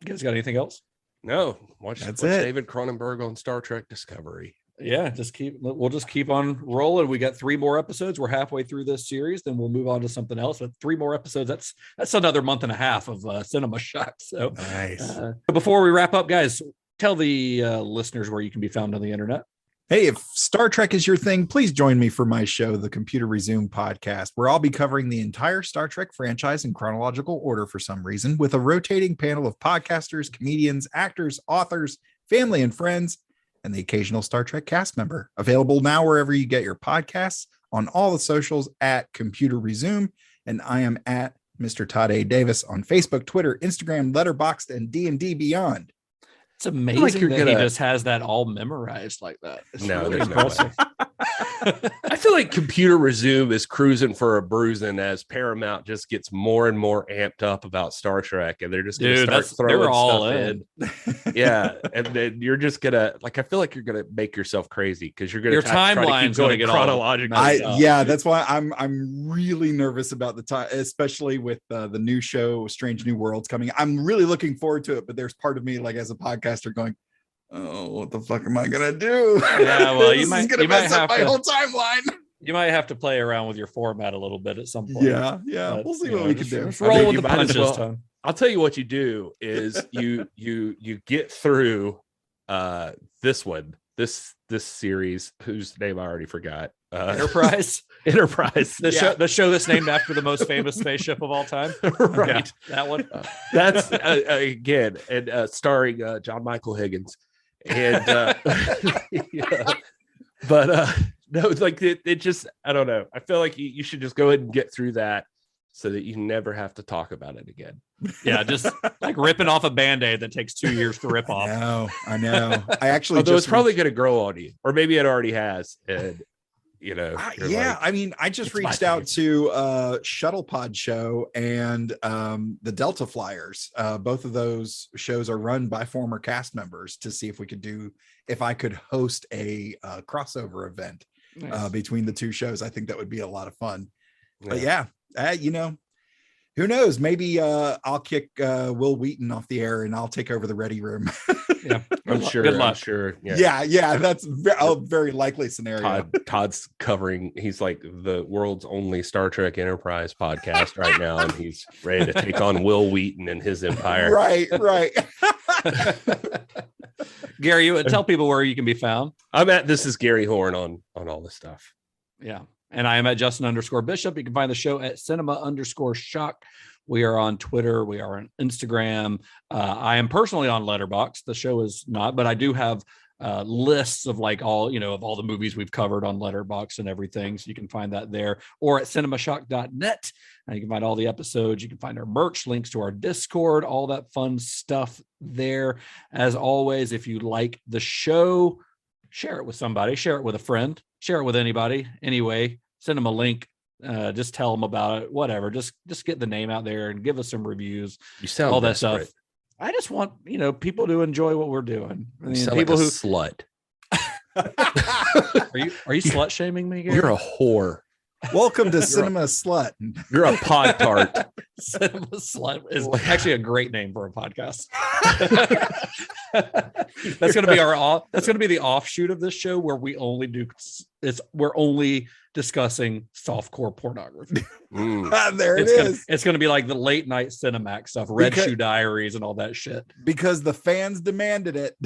you guys got anything else? No. Watch it. David Cronenberg on Star Trek Discovery. Yeah, we'll just keep on rolling. We got 3 more episodes. We're halfway through this series, then we'll move on to something else. But 3 more episodes, that's another month and a half of Cinema Shock. So nice. Before we wrap up, guys, tell the listeners where you can be found on the internet. Hey, if Star Trek is your thing, please join me for my show, the Computer Resume podcast, where I'll be covering the entire Star Trek franchise in chronological order for some reason, with a rotating panel of podcasters, comedians, actors, authors, family and friends, and the occasional Star Trek cast member. Available now wherever you get your podcasts, on all the socials at Computer Resume, and I am at Mr. Todd A. Davis on Facebook, Twitter, Instagram, Letterboxd, and D&D Beyond. It's amazing that he just has that all memorized like that. No, there's no way. I feel like Computer Resume is cruising for a bruising as Paramount just gets more and more amped up about Star Trek, and they're just going to start throwing stuff in. Yeah, and then you're just gonna I feel like you're gonna make yourself crazy because you're gonna your timeline's going to get chronologically. That's why I'm really nervous about the time, especially with the new show Strange New Worlds coming. I'm really looking forward to it, but there's part of me, like as a podcaster, going, oh, what the fuck am I gonna do? Yeah, well, you might mess up have my whole timeline. You might have to play around with your format a little bit at some point. Yeah, we'll see what we can do. Roll with the punches, Tom. I'll tell you what you do is you get through this series whose name I already forgot. Enterprise. The show that's named after the most famous spaceship of all time. Right. Yeah, that one. That's again, and starring John Michael Higgins. And but no, like it just, I don't know. I feel like you should just go ahead and get through that so that you never have to talk about it again. Yeah, just like ripping off a Band-Aid that takes 2 years to rip off. I know. I actually although it's probably going to grow on you, or maybe it already has. And I mean, I just reached out to Shuttle Pod Show and the Delta Flyers. Both of those shows are run by former cast members to see if I could host a crossover event between the two shows. I think that would be a lot of fun. But who knows? Maybe I'll kick Will Wheaton off the air and I'll take over the Ready Room. Yeah, I'm sure. Good luck. I'm sure. Yeah. That's a very likely scenario. Todd's covering. He's like the world's only Star Trek Enterprise podcast right now, and he's ready to take on Will Wheaton and his empire. Right. Gary, tell people where you can be found. This is Gary Horne on all this stuff. Yeah. And I am at Justin_Bishop. You can find the show at Cinema_Shock. We are on Twitter. We are on Instagram. I am personally on Letterboxd. The show is not, but I do have lists of all the movies we've covered on Letterboxd and everything. So you can find that there, or at cinemashock.net. You can find all the episodes. You can find our merch, links to our Discord, all that fun stuff there. As always, if you like the show, share it with somebody, share it with a friend, share it with anybody. Anyway, send them a link. Just tell them about it, whatever. Just get the name out there and give us some reviews. You sound all that desperate. stuff. I just want, people to enjoy what we're doing. I mean, sound people like a who slut. are you slut shaming me? Gary? You're a whore. Welcome to Cinema Slut. You're a pod tart. Cinema Slut is actually a great name for a podcast. That's going to be that's going to be the offshoot of this show where we're only discussing softcore pornography. There it is. It's going to be like the late night Cinemax stuff, Red Shoe Diaries and all that shit. Because the fans demanded it.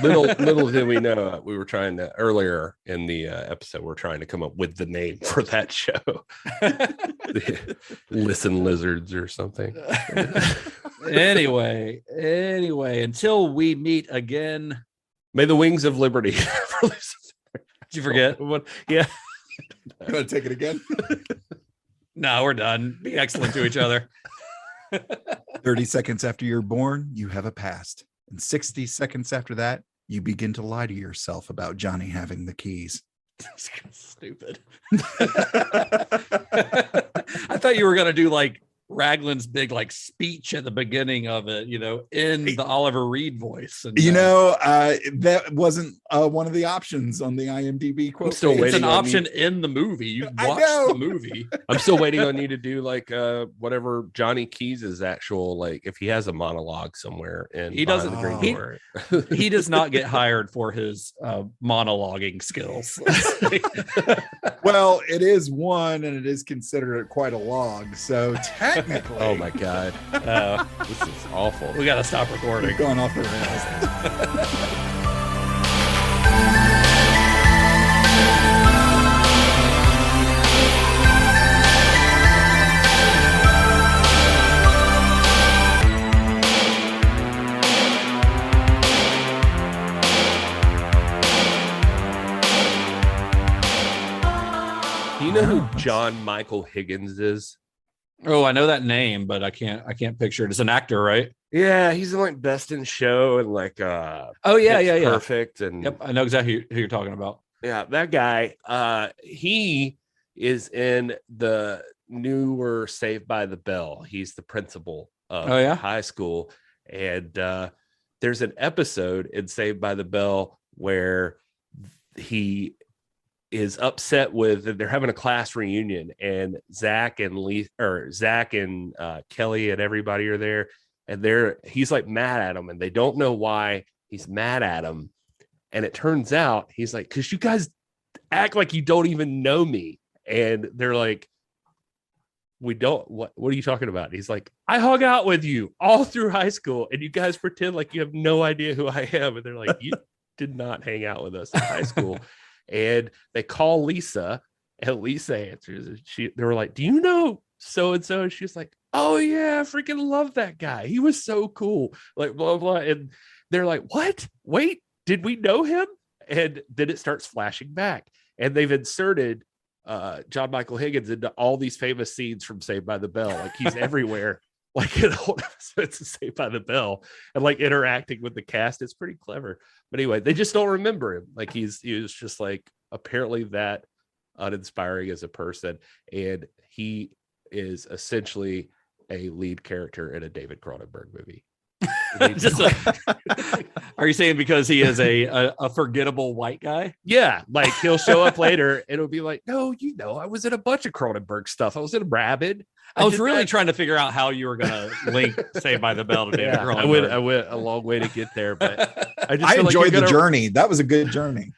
little did we know, we were trying to earlier in the episode, we're trying to come up with the name for that show. Listen Lizards or something. Anyway, until we meet again, may the wings of liberty. Did you forget? Yeah. You want to take it again? No, we're done. Be excellent to each other. 30 seconds after you're born, you have a past. And 60 seconds after that, you begin to lie to yourself about Johnny having the keys. Stupid. I thought you were going to do like Raglan's big like speech at the beginning of it, in the Oliver Reed voice. And, that wasn't one of the options on the IMDb quote. I'm still waiting. It's an option in the movie. You watched the movie. I'm still waiting on you to do like whatever Johnny Keys' actual, like if he has a monologue somewhere and he doesn't. He does not get hired for his monologuing skills. Well, it is one, and it is considered quite a log. So technically, oh my god, this is awful. We got to stop recording. We're going off the rails. Do you know who John Michael Higgins is? Oh, I know that name, but I can't picture it. It's an actor, right? Yeah, he's in like Best in Show and like yeah, Perfect. And yep, I know exactly who you're talking about. Yeah, that guy. He is in the newer Saved by the Bell. He's the principal of high school. And there's an episode in Saved by the Bell where he is upset with, they're having a class reunion, and Zach and Kelly and everybody are there, and he's like mad at them, and they don't know why he's mad at them. And it turns out he's like, because you guys act like you don't even know me. And they're like, we don't, what are you talking about? And he's like, I hung out with you all through high school, and you guys pretend like you have no idea who I am. And they're like, you did not hang out with us in high school. And they call Lisa, and Lisa answers. And they were like, do you know so-and-so? And she's like, oh yeah, I freaking love that guy. He was so cool. Like blah, blah. And they're like, what? Wait, did we know him? And then it starts flashing back. And they've inserted John Michael Higgins into all these famous scenes from Saved by the Bell. Like he's everywhere, like in old episodes of Saved by the Bell, and like interacting with the cast. It's pretty clever. But anyway, they just don't remember him. Like he was just like apparently that uninspiring as a person. And he is essentially a lead character in a David Cronenberg movie. Are you saying because he is a forgettable white guy? Yeah, like he'll show up later and it'll be like, no, I was in a bunch of Cronenberg stuff. I was in Rabid. I was really trying to figure out how you were going to link Saved by the Bell to David Cronenberg. I went a long way to get there, but I enjoyed the journey. That was a good journey.